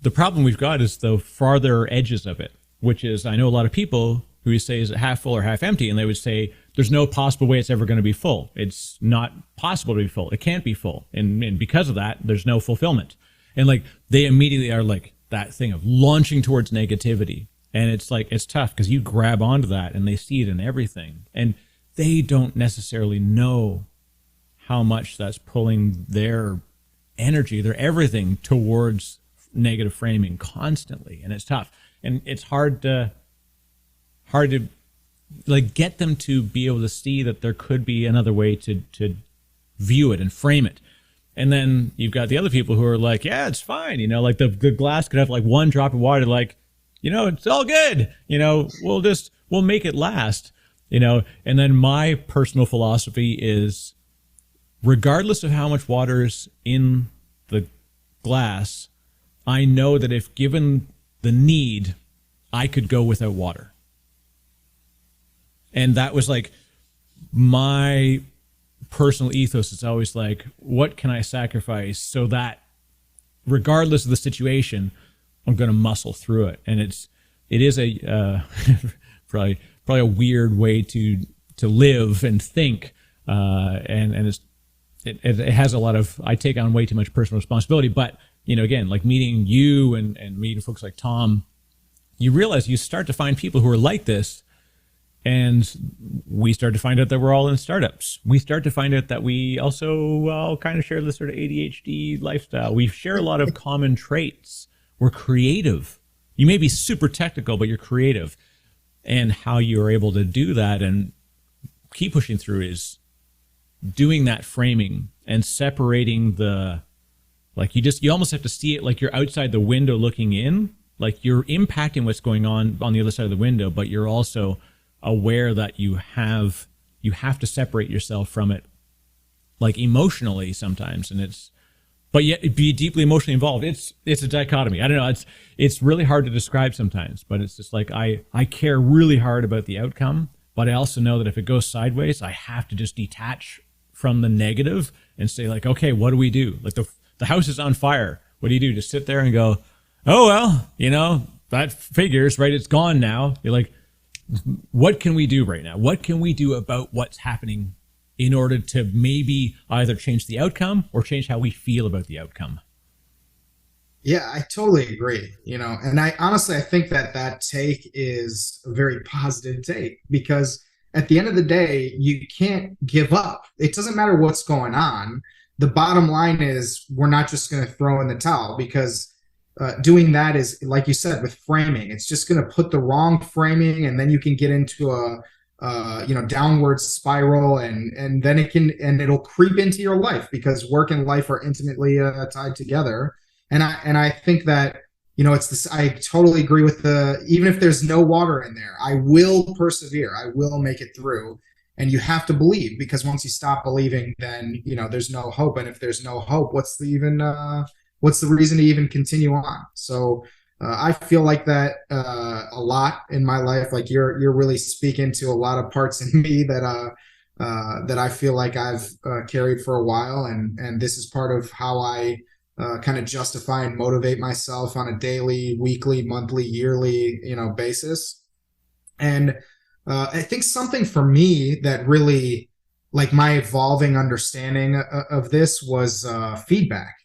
the problem we've got is the farther edges of it, which is, I know a lot of people who say, is it half full or half empty? And they would say, there's no possible way it's ever going to be full. It's not possible to be full. It can't be full. And because of that, there's no fulfillment. And like, they immediately are like that thing of launching towards negativity. And it's like, it's tough because you grab onto that and they see it in everything. And they don't necessarily know how much that's pulling their energy, their everything towards negative framing constantly. And it's tough. And it's hard to like get them to be able to see that there could be another way to view it and frame it. And then you've got the other people who are like, yeah, it's fine. Like the glass could have like one drop of water, like, it's all good. We'll make it last, And then my personal philosophy is, regardless of how much water is in the glass, I know that if given the need, I could go without water. And that was like my personal ethos. It's always like, what can I sacrifice so that regardless of the situation, I'm going to muscle through it. And it is a probably a weird way to live and think. And it has a lot of, I take on way too much personal responsibility. But, again, like meeting you and meeting folks like Tom, you realize you start to find people who are like this. And we start to find out that we're all in startups. We start to find out that we also all kind of share this sort of ADHD lifestyle. We share a lot of common traits. We're creative. You may be super technical, but you're creative. And how you are able to do that and keep pushing through is doing that framing and separating you almost have to see it like you're outside the window looking in. Like you're impacting what's going on the other side of the window, but you're also aware that you have to separate yourself from it, like emotionally sometimes, but yet be deeply emotionally involved. It's a dichotomy. I don't know. It's really hard to describe sometimes, but it's just like I care really hard about the outcome, but I also know that if it goes sideways, I have to just detach from the negative and say, like, okay, what do we do? Like the house is on fire. What do you do? Just sit there and go, oh well, that figures, right? It's gone now. You're like, what can we do right now? What can we do about what's happening in order to maybe either change the outcome or change how we feel about the outcome? Yeah, I totally agree. And I honestly, I think that take is a very positive take, because at the end of the day, you can't give up. It doesn't matter what's going on. The bottom line is, we're not just going to throw in the towel, because doing that is, like you said, with framing, it's just going to put the wrong framing, and then you can get into a downward spiral, and then it'll creep into your life, because work and life are intimately tied together. And I think that it's this. I totally agree with even if there's no water in there, I will persevere. I will make it through. And you have to believe, because once you stop believing, then there's no hope. And if there's no hope, what's the reason to even continue on? So I feel like that a lot in my life. Like you're really speaking to a lot of parts in me that I feel like I've carried for a while, and this is part of how I kind of justify and motivate myself on a daily, weekly, monthly, yearly, basis. And I think something for me that really, like, my evolving understanding of this was feedback.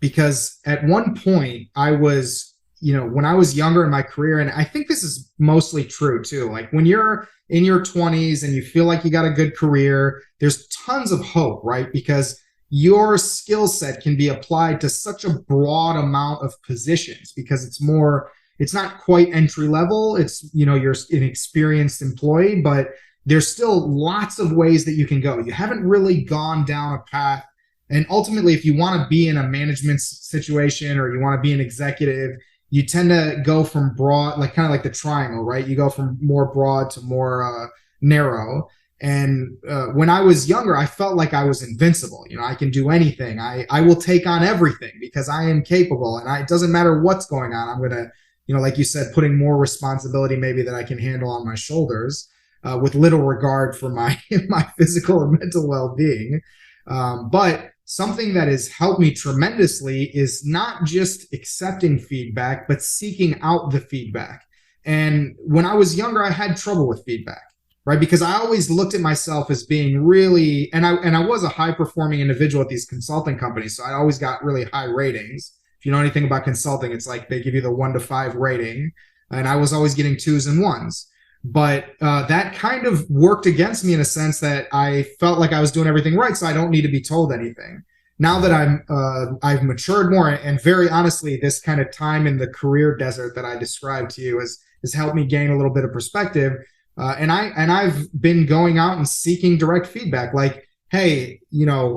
Because at one point I was, when I was younger in my career, and I think this is mostly true too, like when you're in your 20s and you feel like you got a good career, there's tons of hope, right? Because your skill set can be applied to such a broad amount of positions, because it's not quite entry level. It's, you're an experienced employee, but there's still lots of ways that you can go. You haven't really gone down a path. And ultimately, if you want to be in a management situation or you want to be an executive, you tend to go from broad, like kind of like the triangle, right? You go from more broad to more narrow. And when I was younger, I felt like I was invincible. I can do anything. I will take on everything because I am capable. And it doesn't matter what's going on. I'm going to, like you said, putting more responsibility maybe that I can handle on my shoulders with little regard for my physical or mental well-being. But something that has helped me tremendously is not just accepting feedback, but seeking out the feedback. And when I was younger, I had trouble with feedback, right? Because I always looked at myself as being really, and I was a high performing individual at these consulting companies. So I always got really high ratings. If you know anything about consulting, it's like they give you the 1 to 5 rating. And I was always getting 2s and 1s. But that kind of worked against me in a sense that I felt like I was doing everything right, so I don't need to be told anything. Now that I've matured more, and very honestly, this kind of time in the career desert that I described to you has helped me gain a little bit of perspective. And I've been going out and seeking direct feedback, like, hey,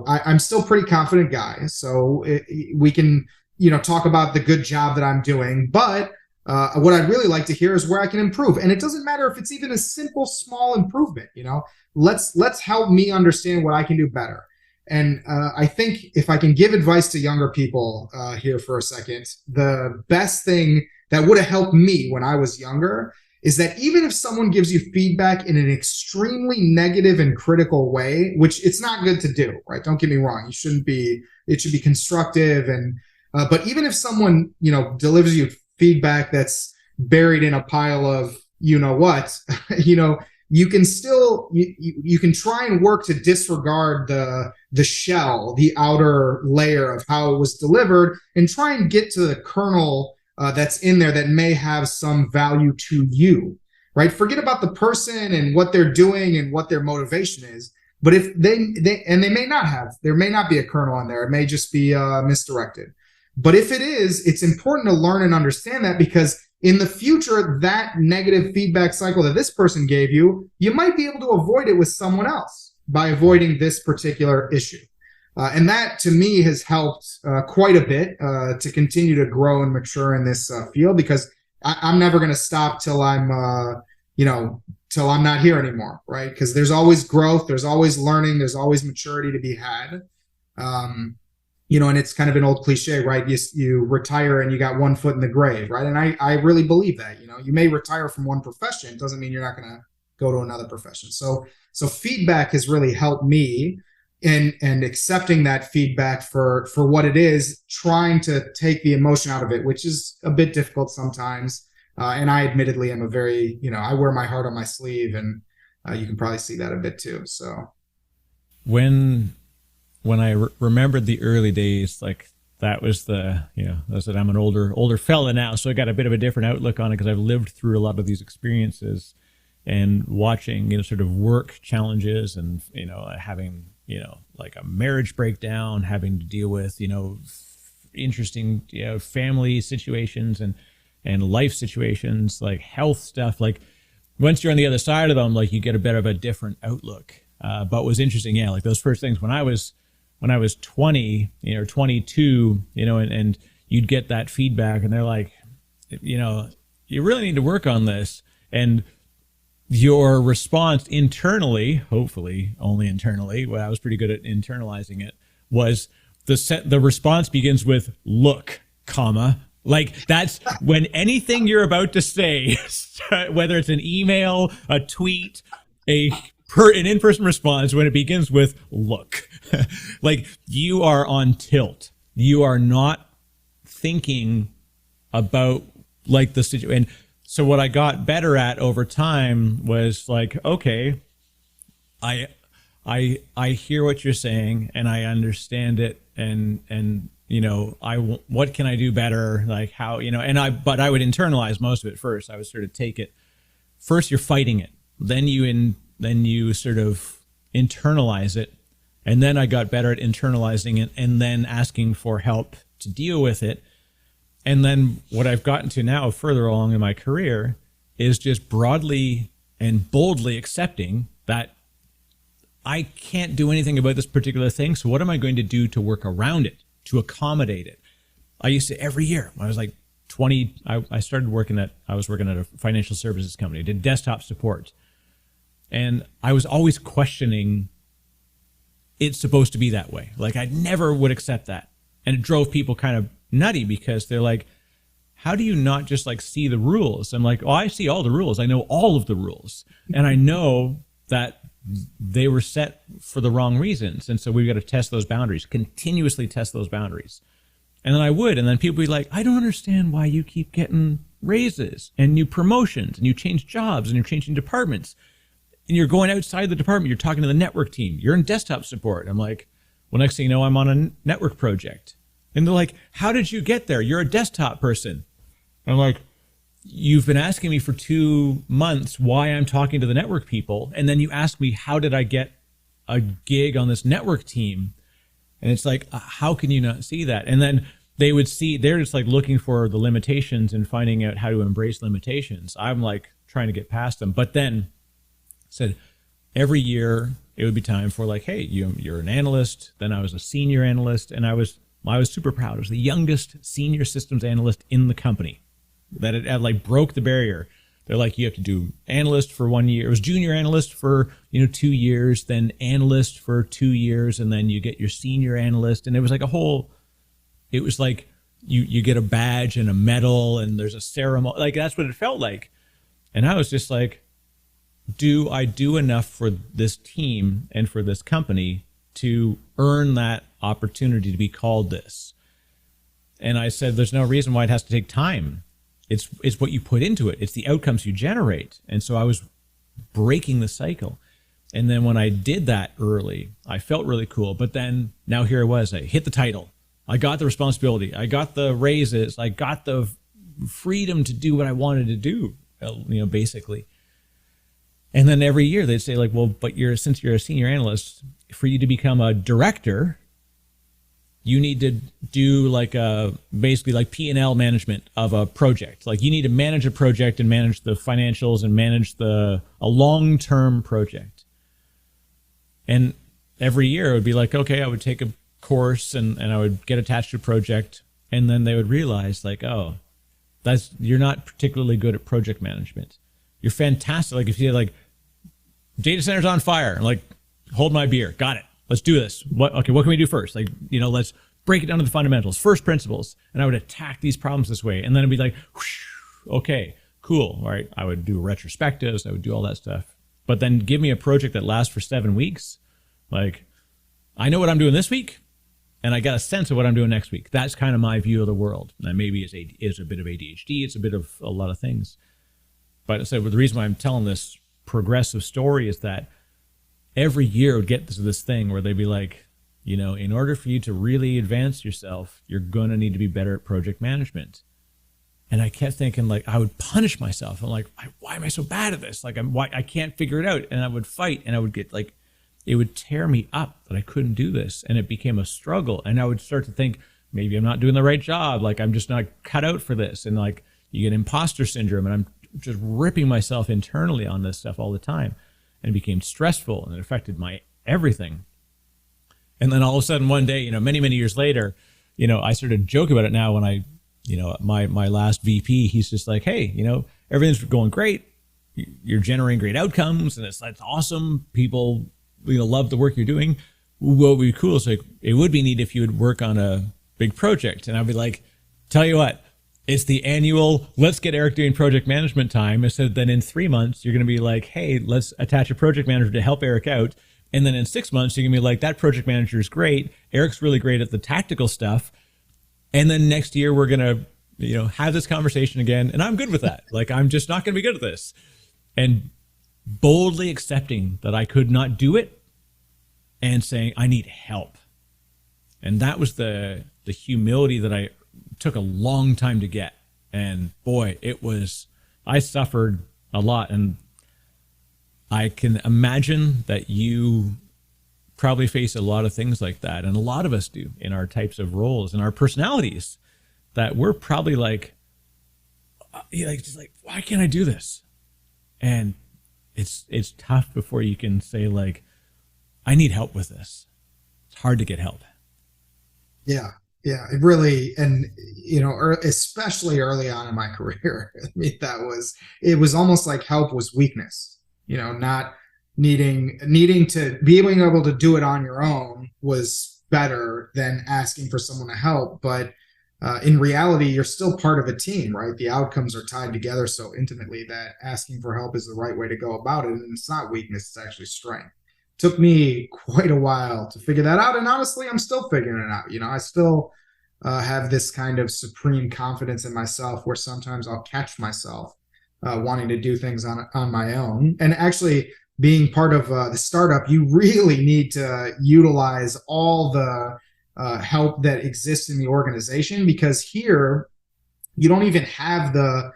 I'm still a pretty confident guy, so we can talk about the good job that I'm doing, but what I'd really like to hear is where I can improve. And it doesn't matter if it's even a simple, small improvement, let's help me understand what I can do better. And I think if I can give advice to younger people here for a second, the best thing that would have helped me when I was younger is that even if someone gives you feedback in an extremely negative and critical way, which it's not good to do, right? Don't get me wrong. It should be constructive. And, but even if someone, delivers you feedback that's buried in a pile of what, you can still you can try and work to disregard the shell, the outer layer of how it was delivered, and try and get to the kernel that's in there that may have some value to you, right? Forget about the person and what they're doing and what their motivation is. But if they may not have, there may not be a kernel in there. It may just be misdirected. But if it is, it's important to learn and understand that, because in the future, that negative feedback cycle that this person gave you, you might be able to avoid it with someone else by avoiding this particular issue. And that, to me, has helped quite a bit to continue to grow and mature in this field, because I'm never going to stop till I'm, till I'm not here anymore, right? Because there's always growth, there's always learning, there's always maturity to be had. And it's kind of an old cliche, right? You retire and you got one foot in the grave, right? And I really believe that. You may retire from one profession, doesn't mean you're not going to go to another profession. So feedback has really helped me and accepting that feedback for what it is, trying to take the emotion out of it, which is a bit difficult sometimes. And I admittedly am a very, I wear my heart on my sleeve, and you can probably see that a bit too. So when I remembered the early days, like that was I said, I'm an older fella now, so I got a bit of a different outlook on it because I've lived through a lot of these experiences and watching, sort of work challenges and, having, like a marriage breakdown, having to deal with, interesting, family situations and life situations, like health stuff. Like once you're on the other side of them, like you get a bit of a different outlook. But what was interesting, like those first things when I was 20, 22, and you'd get that feedback and they're like, you really need to work on this. And your response internally, hopefully only internally, well, I was pretty good at internalizing it, was the response begins with look, comma. Like that's when anything you're about to say, whether it's an email, a tweet, an in-person response, when it begins with look, like you are on tilt. you are not thinking about like the situation. And so what I got better at over time was like, okay, I hear what you're saying and I understand it, and what can I do better, like how, but I would internalize most of it first. I would sort of take it first. You're fighting it, then you sort of internalize it, and then I got better at internalizing it and then asking for help to deal with it. And then what I've gotten to now further along in my career is just broadly and boldly accepting that I can't do anything about this particular thing. So what am I going to do to work around it, to accommodate it? I used to, every year, when I was like 20, I was working at a financial services company, did desktop support. And I was always questioning, it's supposed to be that way. Like I never would accept that. And it drove people kind of nutty because they're like, how do you not just like see the rules? I'm like, oh, I see all the rules. I know all of the rules. And I know that they were set for the wrong reasons. And so we've got to test those boundaries, continuously test those boundaries. And then I would, and then people would be like, I don't understand why you keep getting raises and new promotions and you change jobs and you're changing departments and you're going outside the department. You're talking to the network team. You're in desktop support. I'm like, well, next thing you know, I'm on a network project. And they're like, how did you get there? You're a desktop person. I'm like, you've been asking me for 2 months why I'm talking to the network people. And then you ask me, how did I get a gig on this network team? And it's like, how can you not see that? And then they would see, they're just like looking for the limitations and finding out how to embrace limitations. I'm like trying to get past them. But then said every year it would be time for like, hey, you're an analyst. Then I was a senior analyst, and I was super proud. I was the youngest senior systems analyst in the company. That it like broke the barrier. They're like, you have to do analyst for 1 year. It was junior analyst for 2 years, then analyst for 2 years, and then you get your senior analyst. And it was like it was like you get a badge and a medal and there's a ceremony. Like that's what it felt like. And I was just like, do I do enough for this team and for this company to earn that opportunity to be called this? And I said, there's no reason why it has to take time. It's what you put into it. It's the outcomes you generate. And so I was breaking the cycle. And then when I did that early, I felt really cool. But then now here I was, I hit the title. I got the responsibility. I got the raises. I got the freedom to do what I wanted to do, basically. And then every year they'd say like, well, but since you're a senior analyst, for you to become a director, you need to do like basically like P&L management of a project. Like you need to manage a project and manage the financials and manage a long-term project. And every year it would be like, okay, I would take a course and I would get attached to a project. And then they would realize like, oh, you're not particularly good at project management. You're fantastic. Like if you had like data centers on fire, like hold my beer. Got it. Let's do this. What can we do first? Like, let's break it down to the fundamentals, first principles. And I would attack these problems this way. And then it'd be like, whoosh, okay, cool. All right. I would do retrospectives. I would do all that stuff. But then give me a project that lasts for 7 weeks. Like, I know what I'm doing this week, and I got a sense of what I'm doing next week. That's kind of my view of the world. And maybe is a bit of ADHD. It's a bit of a lot of things. But I said, the reason why I'm telling this progressive story is that every year would get to this thing where they'd be like, in order for you to really advance yourself, you're going to need to be better at project management. And I kept thinking like, I would punish myself. I'm like, why am I so bad at this? Like, I can't figure it out. And I would fight, and I would get like, it would tear me up that I couldn't do this. And it became a struggle. And I would start to think, maybe I'm not doing the right job. Like, I'm just not cut out for this. And like, you get imposter syndrome, and I'm just ripping myself internally on this stuff all the time. And it became stressful, and it affected my everything. And then all of a sudden one day, many, many years later, I sort of joke about it now when I, my last VP, he's just like, hey, everything's going great. You're generating great outcomes, and that's awesome. People, love the work you're doing. What would be cool is like, it would be neat if you would work on a big project. And I'd be like, tell you what, it's the annual, let's get Eric doing project management time. So then in 3 months, you're going to be like, hey, let's attach a project manager to help Eric out. And then in 6 months, you're going to be like, that project manager is great. Eric's really great at the tactical stuff. And then next year we're going to, have this conversation again. And I'm good with that. Like, I'm just not going to be good at this. And boldly accepting that I could not do it and saying, I need help. And that was the humility that I took a long time to get. And boy, I suffered a lot. And I can imagine that you probably face a lot of things like that. And a lot of us do in our types of roles and our personalities, that we're probably like, why can't I do this? And it's tough before you can say, like, I need help with this. It's hard to get help. Yeah. Yeah, it really, and especially early on in my career, I mean, it was almost like help was weakness. Not needing to be able to do it on your own was better than asking for someone to help. But in reality, you're still part of a team, right? The outcomes are tied together so intimately that asking for help is the right way to go about it. And it's not weakness, it's actually strength. Took me quite a while to figure that out. And honestly, I'm still figuring it out. I still have this kind of supreme confidence in myself where sometimes I'll catch myself wanting to do things on my own. And actually, being part of the startup, you really need to utilize all the help that exists in the organization, because here you don't even have the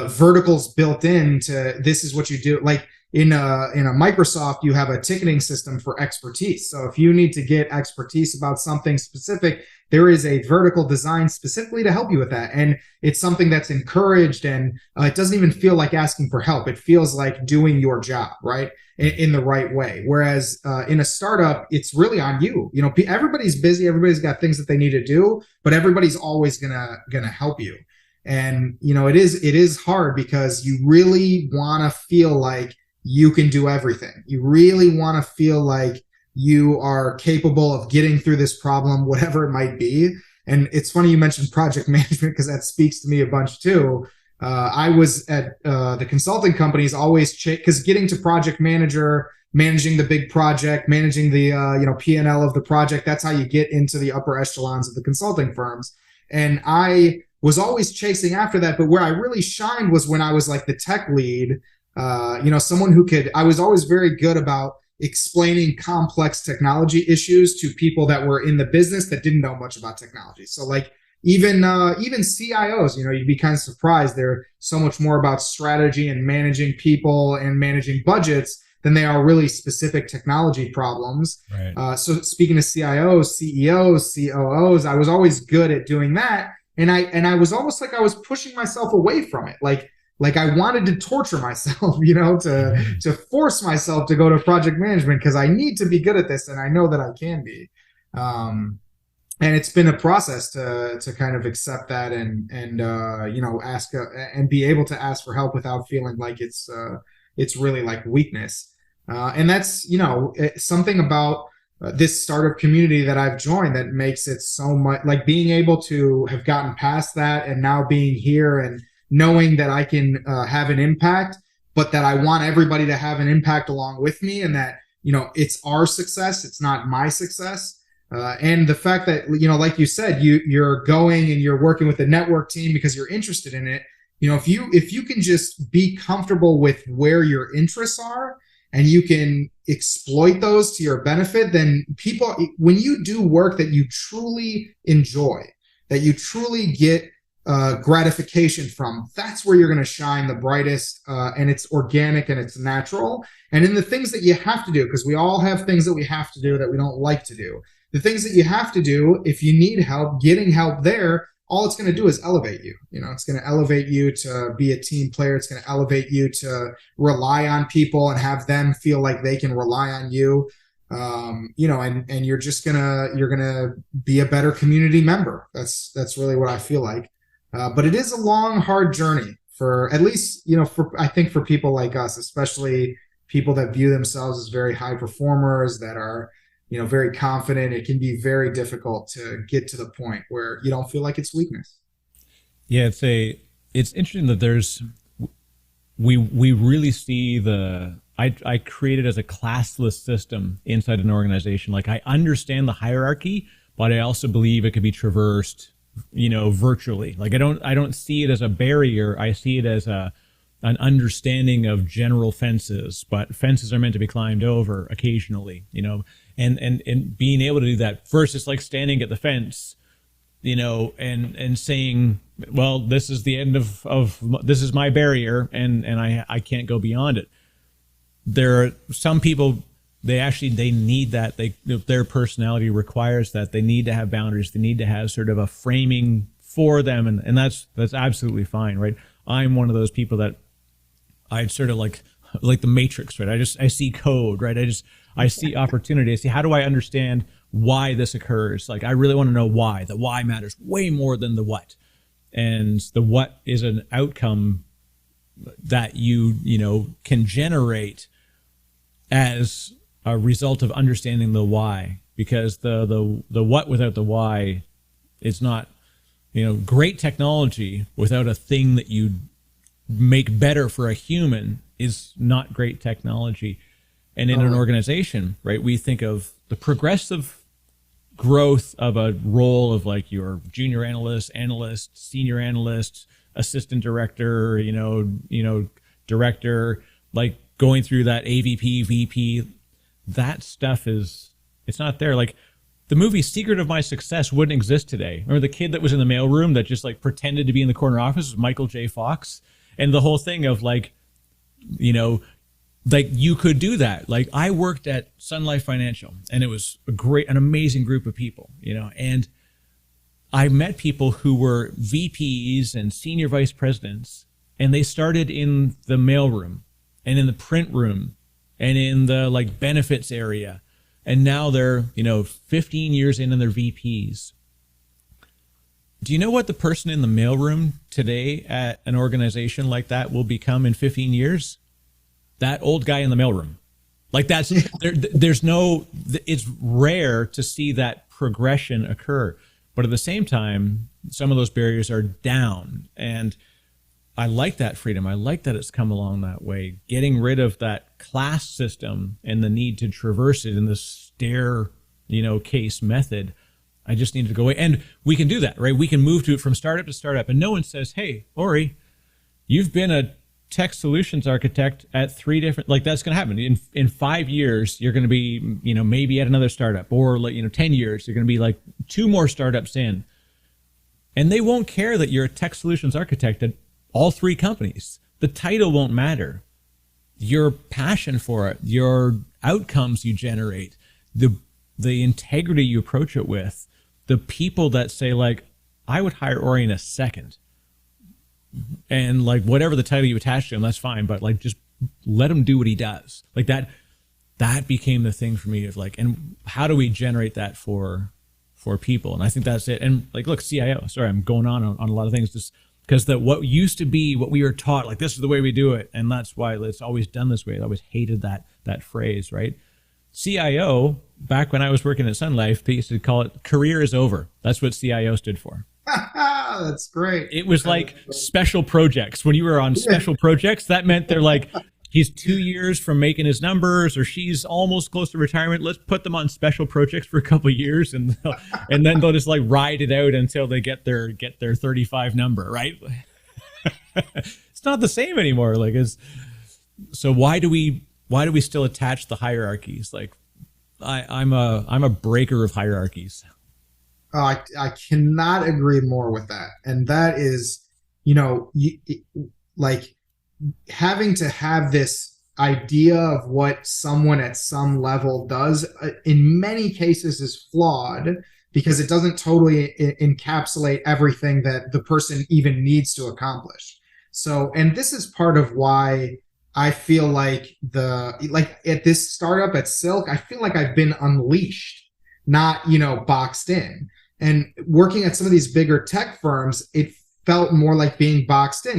verticals built into this is what you do. Like in a Microsoft, you have a ticketing system for expertise. So if you need to get expertise about something specific, there is a vertical design specifically to help you with that. And it's something that's encouraged, and it doesn't even feel like asking for help. It feels like doing your job, right? In the right way. Whereas in a startup, it's really on you. Everybody's busy. Everybody's got things that they need to do, but everybody's always gonna help you. And it is hard because you really want to feel like you can do everything. You really want to feel like you are capable of getting through this problem, whatever it might be. And it's funny you mentioned project management, because that speaks to me a bunch too. I was at the consulting companies always, because getting to project manager, managing the big project, managing the P&L of the project, that's how you get into the upper echelons of the consulting firms. And I was always chasing after that. But where I really shined was when I was like the tech lead, someone who I was always very good about explaining complex technology issues to people that were in the business that didn't know much about technology. So like even CIOs, you'd be kind of surprised. They're so much more about strategy and managing people and managing budgets than they are really specific technology problems. Right. So speaking of CIOs, CEOs, COOs, I was always good at doing that. And I was almost like I was pushing myself away from it. Like I wanted to torture myself, to force myself to go to project management, because I need to be good at this and I know that I can be. And it's been a process to kind of accept that and ask and be able to ask for help without feeling like it's really like weakness. And that's something about this startup community that I've joined that makes it so much like being able to have gotten past that and now being here and knowing that I can have an impact, but that I want everybody to have an impact along with me, and that it's our success, it's not my success. And the fact that, like you said, you're going and you're working with the network team because you're interested in it. If you can just be comfortable with where your interests are and you can exploit those to your benefit, then when you do work that you truly enjoy, that you truly get gratification from, that's where you're going to shine the brightest, and it's organic and it's natural. And in the things that you have to do, because we all have things that we have to do that we don't like to do, the things that you have to do, if you need help, getting help there, all it's going to do is elevate you. It's going to elevate you to be a team player. It's going to elevate you to rely on people and have them feel like they can rely on you. And you're just you're gonna be a better community member. That's really what I feel like. But it is a long, hard journey for at least, I think for people like us, especially people that view themselves as very high performers, that are, very confident. It can be very difficult to get to the point where you don't feel like it's weakness. Yeah, it's interesting that we really see I created as a classless system inside an organization. Like I understand the hierarchy, but I also believe it could be traversed virtually. Like I don't see it as a barrier. I see it as an understanding of general fences, but fences are meant to be climbed over occasionally, and being able to do that versus like standing at the fence, and saying, well, this is the end of this is my barrier, and I can't go beyond it. There are some people, they need that. Their personality requires that. They need to have boundaries. They need to have sort of a framing for them, and that's absolutely fine, right? I'm one of those people that I sort of like the Matrix, right? I see code, right? I see opportunity. I see, how do I understand why this occurs? Like, I really want to know why. The why matters way more than the what. And the what is an outcome that you can generate as a result of understanding the why. Because the what without the why is not, great technology without a thing that you make better for a human is not great technology. And in an organization, right, we think of the progressive growth of a role of like your junior analyst, senior analyst, assistant director, director, like going through that AVP, VP. That stuff it's not there. Like, the movie Secret of My Success wouldn't exist today. Remember the kid that was in the mailroom that just like pretended to be in the corner office? Was Michael J. Fox. And the whole thing of like, like you could do that. Like, I worked at Sun Life Financial, and it was an amazing group of people, and I met people who were VPs and senior vice presidents, and they started in the mailroom and in the print room and in the like benefits area. And now they're, 15 years in and they're VPs. Do you know what the person in the mailroom today at an organization like that will become in 15 years? That old guy in the mailroom. Like, that's it's rare to see that progression occur. But at the same time, some of those barriers are down. And I like that freedom. I like that it's come along that way. Getting rid of that class system and the need to traverse it in the staircase method. I just need to go away. And we can do that, right? We can move to it from startup to startup. And no one says, hey, Ori, you've been a tech solutions architect at 3 different, like, that's going to happen. In 5 years, you're going to be, maybe at another startup, or like, 10 years, you're going to be like 2 more startups in. And they won't care that you're a tech solutions architect at all 3 companies. The title won't matter. Your passion for it, your outcomes you generate, the integrity you approach it with, the people that say like, I would hire Ori in a second. And like, whatever the title you attach to him, that's fine. But like, just let him do what he does. Like that became the thing for me of like, and how do we generate that for people? And I think that's it. And like, look, CIO, sorry, I'm going on a lot of things just because what used to be what we were taught, like, this is the way we do it. And that's why it's always done this way. I always hated that phrase, right? CIO, back when I was working at Sun Life, they used to call it career is over. That's what CIO stood for. That's great. It was like special projects. When you were on special projects, that meant they're like, he's 2 years from making his numbers, or she's almost close to retirement. Let's put them on special projects for a couple of years, and then they'll just like ride it out until they get their 35 number, right? It's not the same anymore. Like, so why do we still attach the hierarchies? Like, I'm a breaker of hierarchies. I cannot agree more with that. And that is, like, having to have this idea of what someone at some level does, in many cases, is flawed because it doesn't totally encapsulate everything that the person even needs to accomplish. So, and this is part of why I feel like at this startup at Silk, I feel like I've been unleashed, not, boxed in. And working at some of these bigger tech firms, it felt more like being boxed in.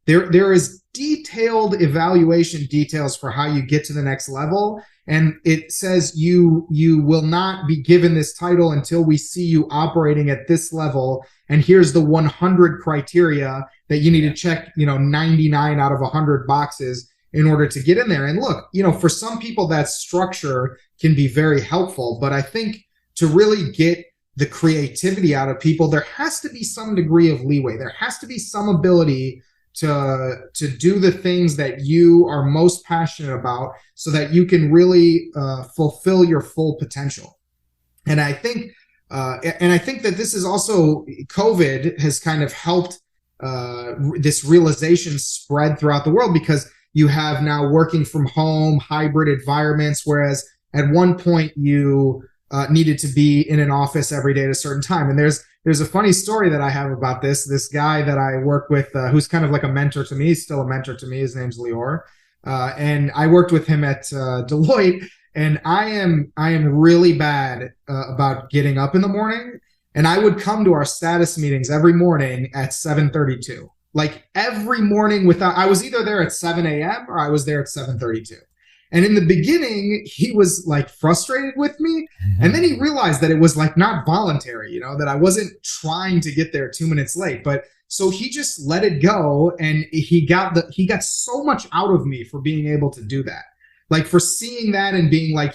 There is detailed evaluation details for how you get to the next level. And it says you will not be given this title until we see you operating at this level. And here's the 100 criteria that you need to check, 99 out of 100 boxes in order to get in there. And look, for some people that structure can be very helpful. But I think to really get the creativity out of people, there has to be some degree of leeway. There has to be some ability to do the things that you are most passionate about so that you can really fulfill your full potential. And I think that this is also, COVID has kind of helped this realization spread throughout the world, because you have now working from home, hybrid environments, whereas at one point you needed to be in an office every day at a certain time. And there's a funny story that I have about this. This guy that I work with, who's kind of like a mentor to me, he's still a mentor to me. His name's Lior. And I worked with him at Deloitte, and I am really bad about getting up in the morning. And I would come to our status meetings every morning at 7:32. Like every morning, I was either there at 7 a.m. or I was there at 7:32. And in the beginning, he was like frustrated with me. And then he realized that it was like not voluntary, that I wasn't trying to get there 2 minutes late. But so he just let it go. And he got so much out of me for being able to do that. Like for seeing that and being like,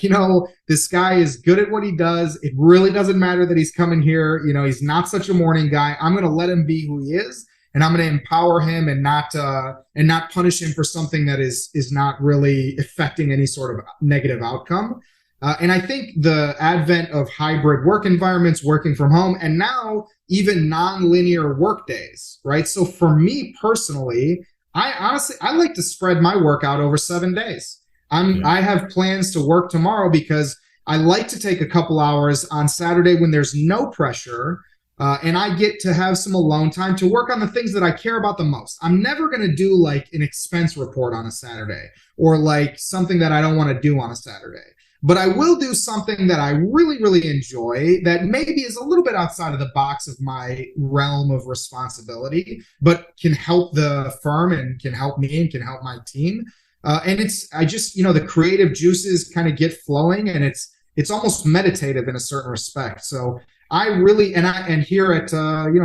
this guy is good at what he does. It really doesn't matter that he's coming here. He's not such a morning guy. I'm going to let him be who he is. And I'm going to empower him and not punish him for something that is not really affecting any sort of negative outcome. And I think the advent of hybrid work environments, working from home, and now even non-linear work days, right? So for me personally, I like to spread my work out over 7 days. I have plans to work tomorrow because I like to take a couple hours on Saturday when there's no pressure. And I get to have some alone time to work on the things that I care about the most. I'm never going to do like an expense report on a Saturday or like something that I don't want to do on a Saturday. But I will do something that I really, really enjoy that maybe is a little bit outside of the box of my realm of responsibility, but can help the firm and can help me and can help my team. And the creative juices kind of get flowing, and it's almost meditative in a certain respect. So I really, and here at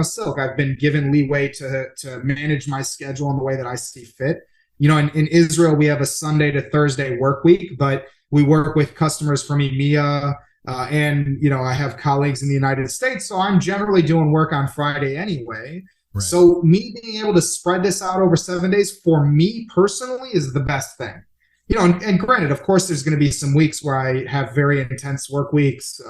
Silk, I've been given leeway to manage my schedule in the way that I see fit. In Israel, we have a Sunday to Thursday work week, but we work with customers from EMEA, and I have colleagues in the United States, so I'm generally doing work on Friday anyway. Right. So me being able to spread this out over 7 days for me personally is the best thing. And granted, of course, there's going to be some weeks where I have very intense work weeks.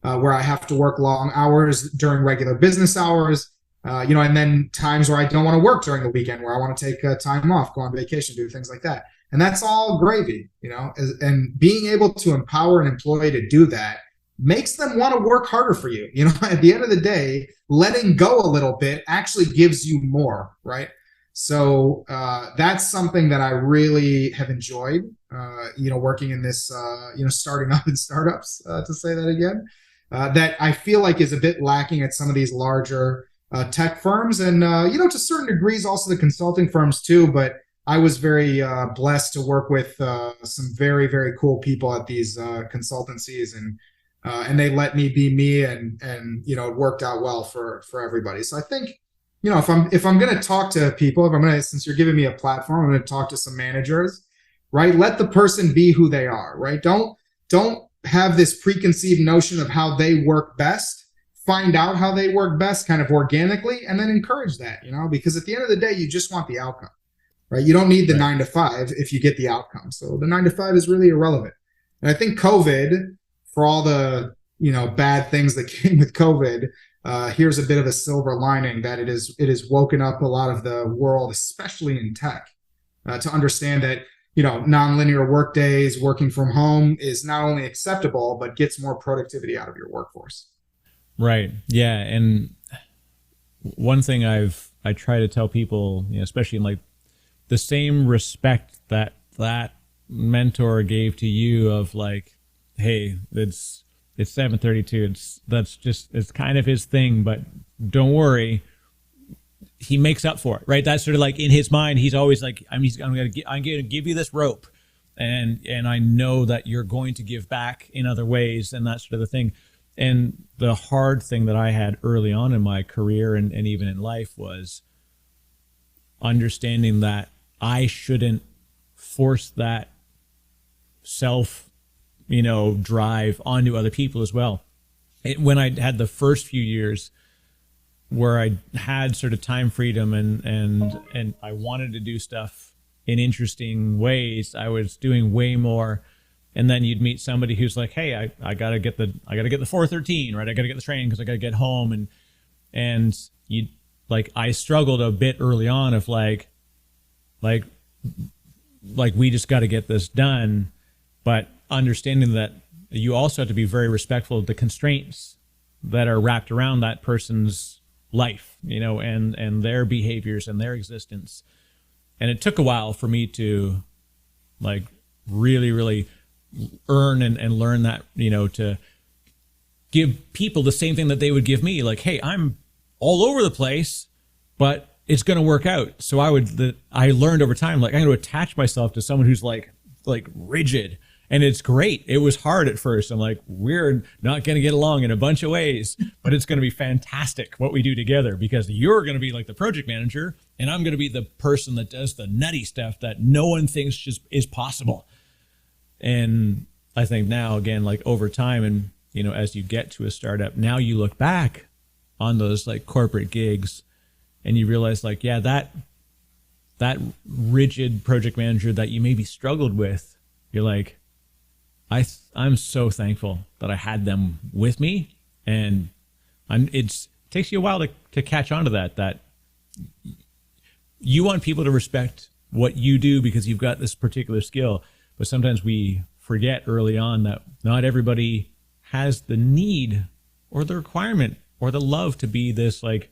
Where I have to work long hours during regular business hours, and then times where I don't want to work during the weekend, where I want to take time off, go on vacation, do things like that. And that's all gravy, and being able to empower an employee to do that makes them want to work harder for you. At the end of the day, letting go a little bit actually gives you more, right? So that's something that I really have enjoyed, working in this, starting up in startups, to say that again. That I feel like is a bit lacking at some of these larger tech firms, and to certain degrees also the consulting firms too. But I was very blessed to work with some very, very cool people at these consultancies, and they let me be me, and it worked out well for everybody. So I think if I'm going to talk to people, since you're giving me a platform, I'm going to talk to some managers, right? Let the person be who they are, right? Don't have this preconceived notion of how they work best. Find out how they work best kind of organically, and then encourage that, because at the end of the day, you just want the outcome, right? You don't need the 9 to 5 if you get the outcome. So the 9 to 5 is really irrelevant. And I think COVID, for all the, bad things that came with COVID, here's a bit of a silver lining that it has woken up a lot of the world, especially in tech, to understand that nonlinear work days, working from home is not only acceptable, but gets more productivity out of your workforce. Right. Yeah. And one thing I try to tell people, especially in like the same respect that mentor gave to you of like, hey, it's 7:32. It's kind of his thing, but don't worry. He makes up for it, right? That's sort of like in his mind, he's always like, I'm going to give you this rope, and I know that you're going to give back in other ways, and that sort of the thing. And the hard thing that I had early on in my career and even in life was understanding that I shouldn't force that self, drive onto other people as well. when I had the first few years where I had sort of time freedom and I wanted to do stuff in interesting ways, I was doing way more. And then you'd meet somebody who's like, hey, I gotta get the 413, right? I gotta get the train because I gotta get home. And you like, I struggled a bit early on of like we just got to get this done, but understanding that you also have to be very respectful of the constraints that are wrapped around that person's life, and their behaviors and their existence. And it took a while for me to like really, really earn and learn that, to give people the same thing that they would give me. Like, hey, I'm all over the place, but it's going to work out. So I learned over time, like, I'm going to attach myself to someone who's like rigid. And it's great. It was hard at first. I'm like, we're not going to get along in a bunch of ways, but it's going to be fantastic what we do together, because you're going to be like the project manager and I'm going to be the person that does the nutty stuff that no one thinks just is possible. And I think now, again, like over time and, as you get to a startup, now you look back on those like corporate gigs and you realize like, yeah, that rigid project manager that you maybe struggled with, you're like, I'm so thankful that I had them with me. And it takes you a while to catch on to that you want people to respect what you do because you've got this particular skill. But sometimes we forget early on that not everybody has the need or the requirement or the love to be this like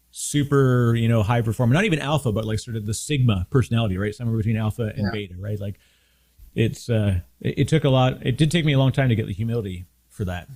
super, high performer, not even alpha, but like sort of the sigma personality, right? Somewhere between alpha and beta, right? Like it took a lot. It did take me a long time to get the humility for that.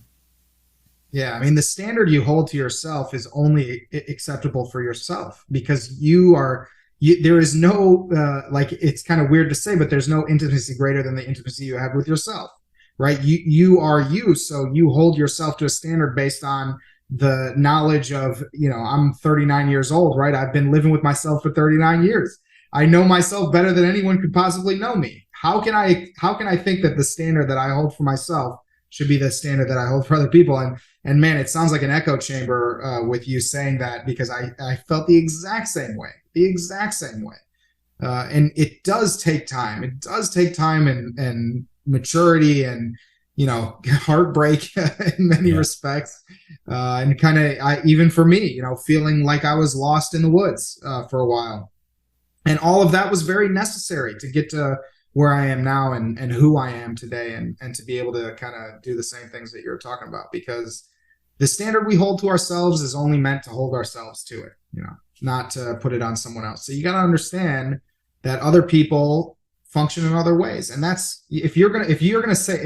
Yeah. I mean, the standard you hold to yourself is only acceptable for yourself, because there is no, like, it's kind of weird to say, but there's no intimacy greater than the intimacy you have with yourself, right? You are you. So you hold yourself to a standard based on the knowledge of, I'm 39 years old, right? I've been living with myself for 39 years. I know myself better than anyone could possibly know me. How can I think that the standard that I hold for myself should be the standard that I hold for other people? And man, it sounds like an echo chamber with you saying that, because I felt the exact same way. And it does take time. It does take time and maturity and, heartbreak in many respects. And kind of, even for me, feeling like I was lost in the woods for a while. And all of that was very necessary to get to where I am now and who I am today, and to be able to kind of do the same things that you're talking about, because the standard we hold to ourselves is only meant to hold ourselves to it, not to put it on someone else. So you got to understand that other people function in other ways. And that's, if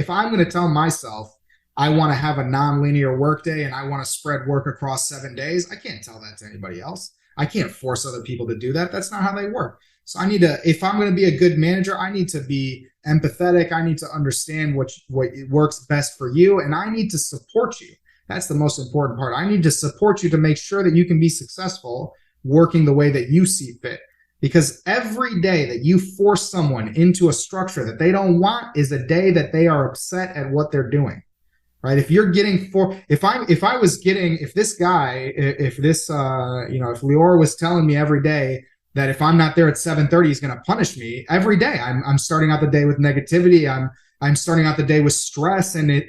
I'm going to tell myself I want to have a non-linear workday and I want to spread work across 7 days, I can't tell that to anybody else. I can't force other people to do that. That's not how they work. So if I'm going to be a good manager, I need to be empathetic. I need to understand what works best for you. And I need to support you. That's the most important part. I need to support you to make sure that you can be successful working the way that you see fit. Because every day that you force someone into a structure that they don't want is a day that they are upset at what they're doing. Right? If this guy, if Lior was telling me every day that if I'm not there at 7:30, he's going to punish me every day, I'm starting out the day with negativity. I'm starting out the day with stress, and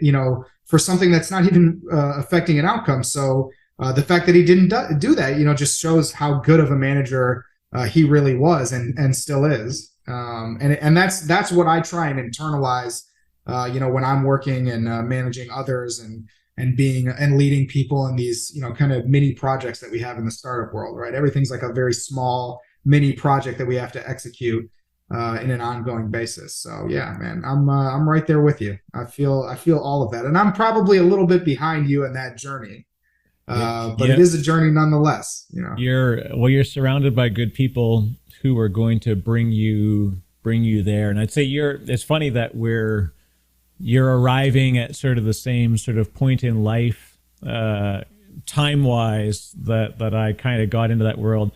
for something that's not even affecting an outcome. So the fact that he didn't do that, just shows how good of a manager he really was and still is. And that's what I try and internalize. When I'm working and managing others and being and leading people in these, kind of mini projects that we have in the startup world, right? Everything's like a very small mini project that we have to execute in an ongoing basis. So yeah, man, I'm right there with you. I feel all of that, and I'm probably a little bit behind you in that journey, but it is a journey nonetheless. You're surrounded by good people who are going to bring you there, and I'd say it's funny that you're arriving at sort of the same sort of point in life, time-wise, that I kind of got into that world.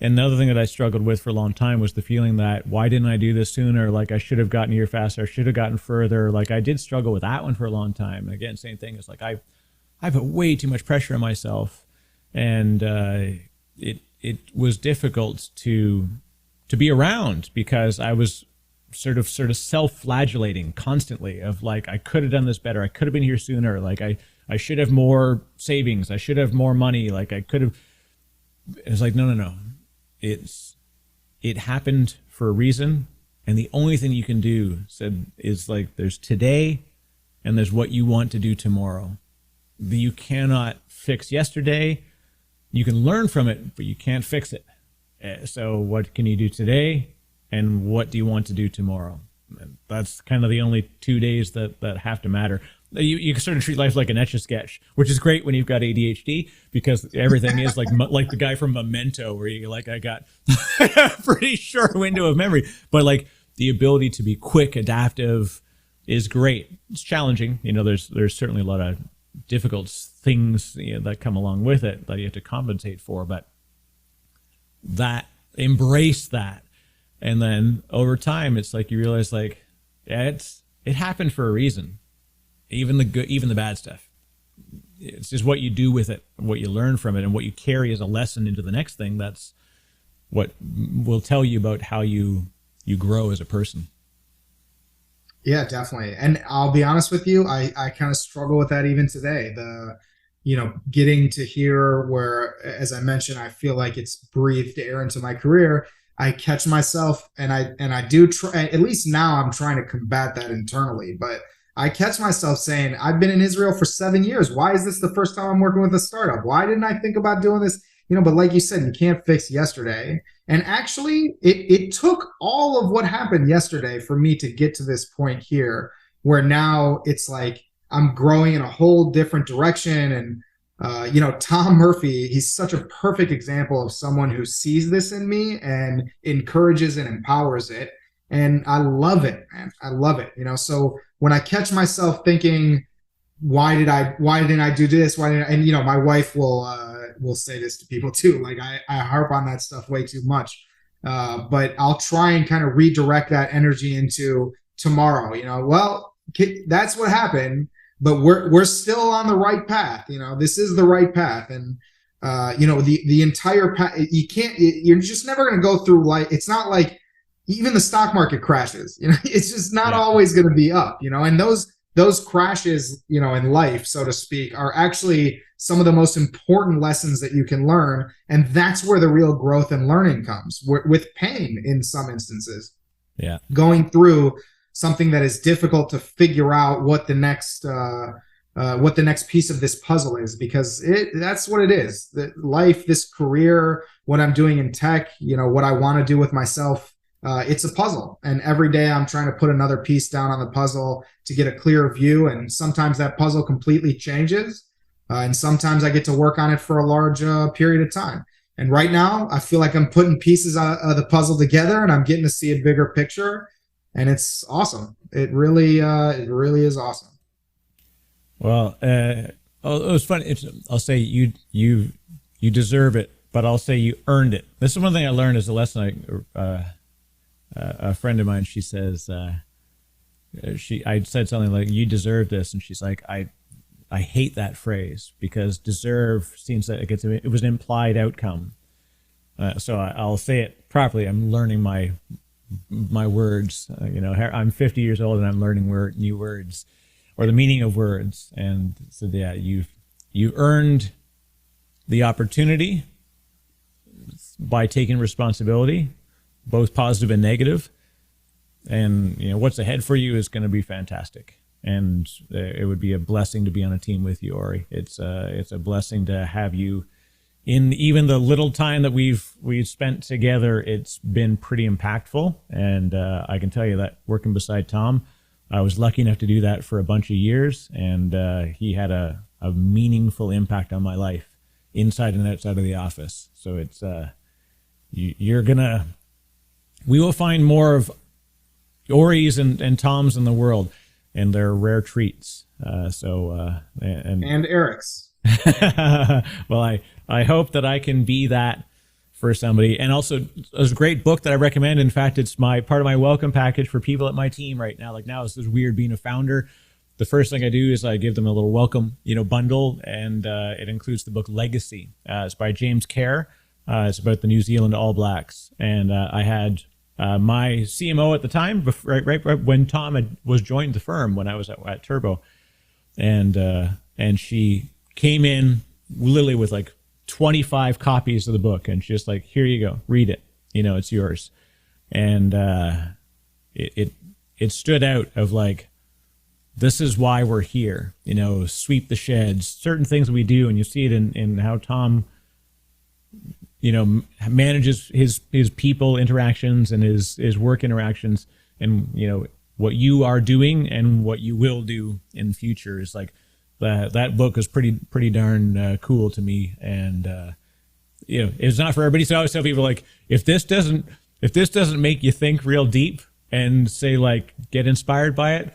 And the other thing that I struggled with for a long time was the feeling that, why didn't I do this sooner? Like, I should have gotten here faster. I should have gotten further. Like, I did struggle with that one for a long time. And again, same thing. It's like, I put way too much pressure on myself, and it was difficult to be around because I was sort of self-flagellating constantly of like, I could have done this better. I could have been here sooner. Like I should have more savings. I should have more money. Like I could have. It's like, no. It happened for a reason. And the only thing you can do is like, there's today and there's what you want to do tomorrow. You cannot fix yesterday. You can learn from it, but you can't fix it. So what can you do today? And what do you want to do tomorrow? And that's kind of the only 2 days that have to matter. You can sort of treat life like an Etch-a-Sketch, which is great when you've got ADHD, because everything is like the guy from Memento, where you like, I got a pretty short window of memory, but like the ability to be quick, adaptive is great. It's challenging. There's certainly a lot of difficult things that come along with it that you have to compensate for, but embrace that. And then over time, it's like you realize, like, yeah, it happened for a reason. Even the good, even the bad stuff. It's just what you do with it, what you learn from it, and what you carry as a lesson into the next thing. That's what will tell you about how you grow as a person. Yeah, definitely. And I'll be honest with you, I kind of struggle with that even today. Getting to here where, as I mentioned, I feel like it's breathed air into my career. I catch myself, and I do try, at least now I'm trying to combat that internally, but I catch myself saying, I've been in Israel for 7 years. Why is this the first time I'm working with a startup? Why didn't I think about doing this? But like you said, you can't fix yesterday. And actually, it took all of what happened yesterday for me to get to this point here, where now it's like I'm growing in a whole different direction. And Tom Murphy, he's such a perfect example of someone who sees this in me and encourages and empowers it. And I love it, man. I love it. So when I catch myself thinking, why didn't I do this? My wife will say this to people too. Like I harp on that stuff way too much. But I'll try and kind of redirect that energy into tomorrow. Well, that's what happened, but we're still on the right path. This is the right path. And the entire path, you're just never going to go through life. It's not like even the stock market crashes, it's just not always going to be up, and those crashes, in life, so to speak, are actually some of the most important lessons that you can learn. And that's where the real growth and learning comes, with pain in some instances. Yeah. Going through something that is difficult to figure out what the next piece of this puzzle is, because that's what it is. The life, this career, what I'm doing in tech, what I want to do with myself. It's a puzzle, and every day I'm trying to put another piece down on the puzzle to get a clear view. And sometimes that puzzle completely changes, and sometimes I get to work on it for a large period of time. And right now, I feel like I'm putting pieces of the puzzle together, and I'm getting to see a bigger picture, and it's awesome. It really is awesome. Well, it was fun. I'll say you deserve it, but I'll say you earned it. This is one thing I learned as a lesson. A friend of mine, she says, I said something like, "You deserve this," and she's like, I hate that phrase, because deserve seems like it was an implied outcome. So I'll say it properly. I'm learning my words. I'm 50 years old and I'm learning new words, or the meaning of words. And so yeah, you earned the opportunity by taking responsibility, both positive and negative. And what's ahead for you is going to be fantastic. And it would be a blessing to be on a team with you, Ori. It's a blessing to have you in even the little time that we've spent together. It's been pretty impactful. And I can tell you that working beside Tom, I was lucky enough to do that for a bunch of years. And he had a meaningful impact on my life inside and outside of the office. So it's we will find more of Ori's and Tom's in the world, and they're rare treats. And Eric's. Well, I hope that I can be that for somebody. And also, there's a great book that I recommend. In fact, it's part of my welcome package for people at my team right now. Like, now it's weird being a founder. the first thing I do is I give them a little welcome, bundle, and it includes the book Legacy. It's by James Kerr. It's about the New Zealand All Blacks, and I had my CMO at the time, right when Tom was joined the firm when I was at Turbo, and she came in literally with like 25 copies of the book, and she's just like, "Here you go, read it. It's yours." And it stood out of like, this is why we're here. Sweep the sheds, certain things we do, and you see it in how Tom, manages his people interactions and his work interactions, and what you are doing and what you will do in the future is like that book is pretty darn cool to me. And it's not for everybody. So I always tell people, like, if this doesn't make you think real deep and say, like, get inspired by it,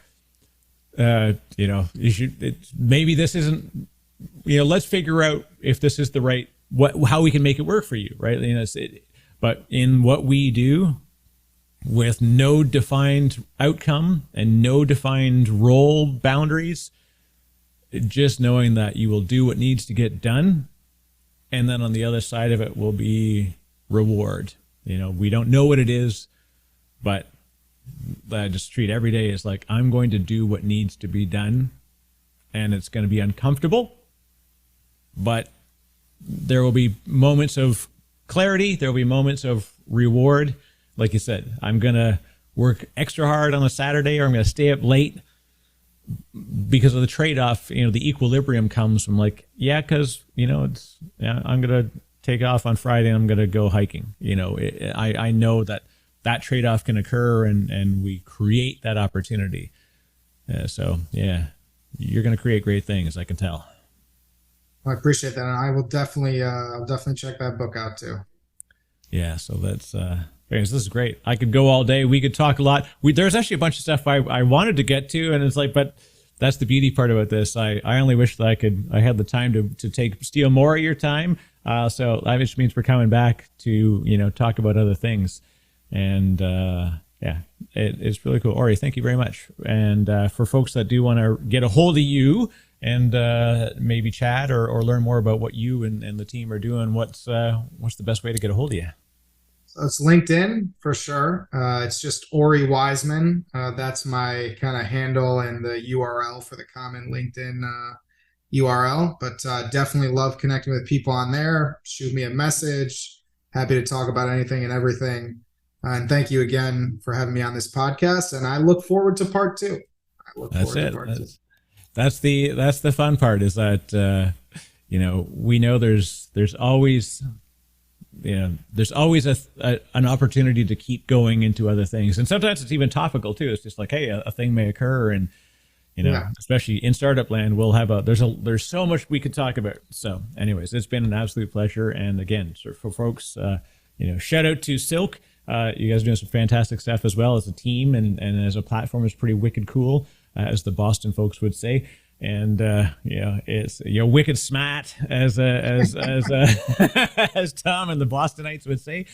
you should, maybe this isn't, let's figure out if this is the right, how we can make it work for you. Right. But in what we do with no defined outcome and no defined role boundaries, just knowing that you will do what needs to get done. And then on the other side of it will be reward. We don't know what it is, but I just treat every day as like, I'm going to do what needs to be done, and it's going to be uncomfortable, but there will be moments of clarity. There will be moments of reward. Like you said, I'm going to work extra hard on a Saturday, or I'm going to stay up late because of the trade-off. The equilibrium comes from like, because I'm going to take off on Friday and I'm going to go hiking. I know that trade-off can occur, and we create that opportunity. So you're going to create great things, I can tell. I appreciate that, and I will definitely check that book out too. Yeah, so that's this is great. I could go all day. We could talk a lot. There's actually a bunch of stuff I wanted to get to, and it's like, but that's the beauty part about this. I only wish that I had the time to steal more of your time. So that just means we're coming back to talk about other things, and it's really cool. Ori, thank you very much. And for folks that do want to get a hold of you and maybe chat or learn more about what you and the team are doing, what's the best way to get a hold of you? So it's LinkedIn for sure. It's just Ori Weizman. That's my kind of handle and the URL for the common LinkedIn URL. But definitely love connecting with people on there. Shoot me a message. Happy to talk about anything and everything. And thank you again for having me on this podcast. And I look forward to part two. That's the fun part, is that we know there's always an opportunity to keep going into other things, and sometimes it's even topical too. It's just like, hey, a thing may occur, and especially in startup land, we'll have there's so much we could talk about. So anyways, it's been an absolute pleasure. And again, for folks, shout out to Silk. You guys are doing some fantastic stuff as well as a team, and as a platform. Is pretty wicked cool, as the Boston folks would say. And it's wicked smart, as as Tom and the Bostonites would say.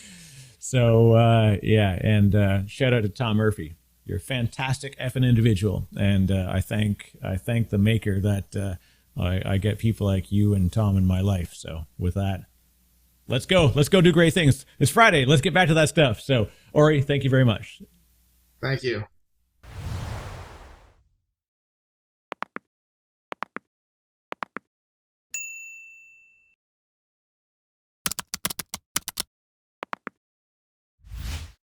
So and shout out to Tom Murphy. You're a fantastic effing individual, and I thank the maker that I get people like you and Tom in my life. So with that, let's go do great things. It's Friday. Let's get back to that stuff. So Ori, thank you very much. Thank you.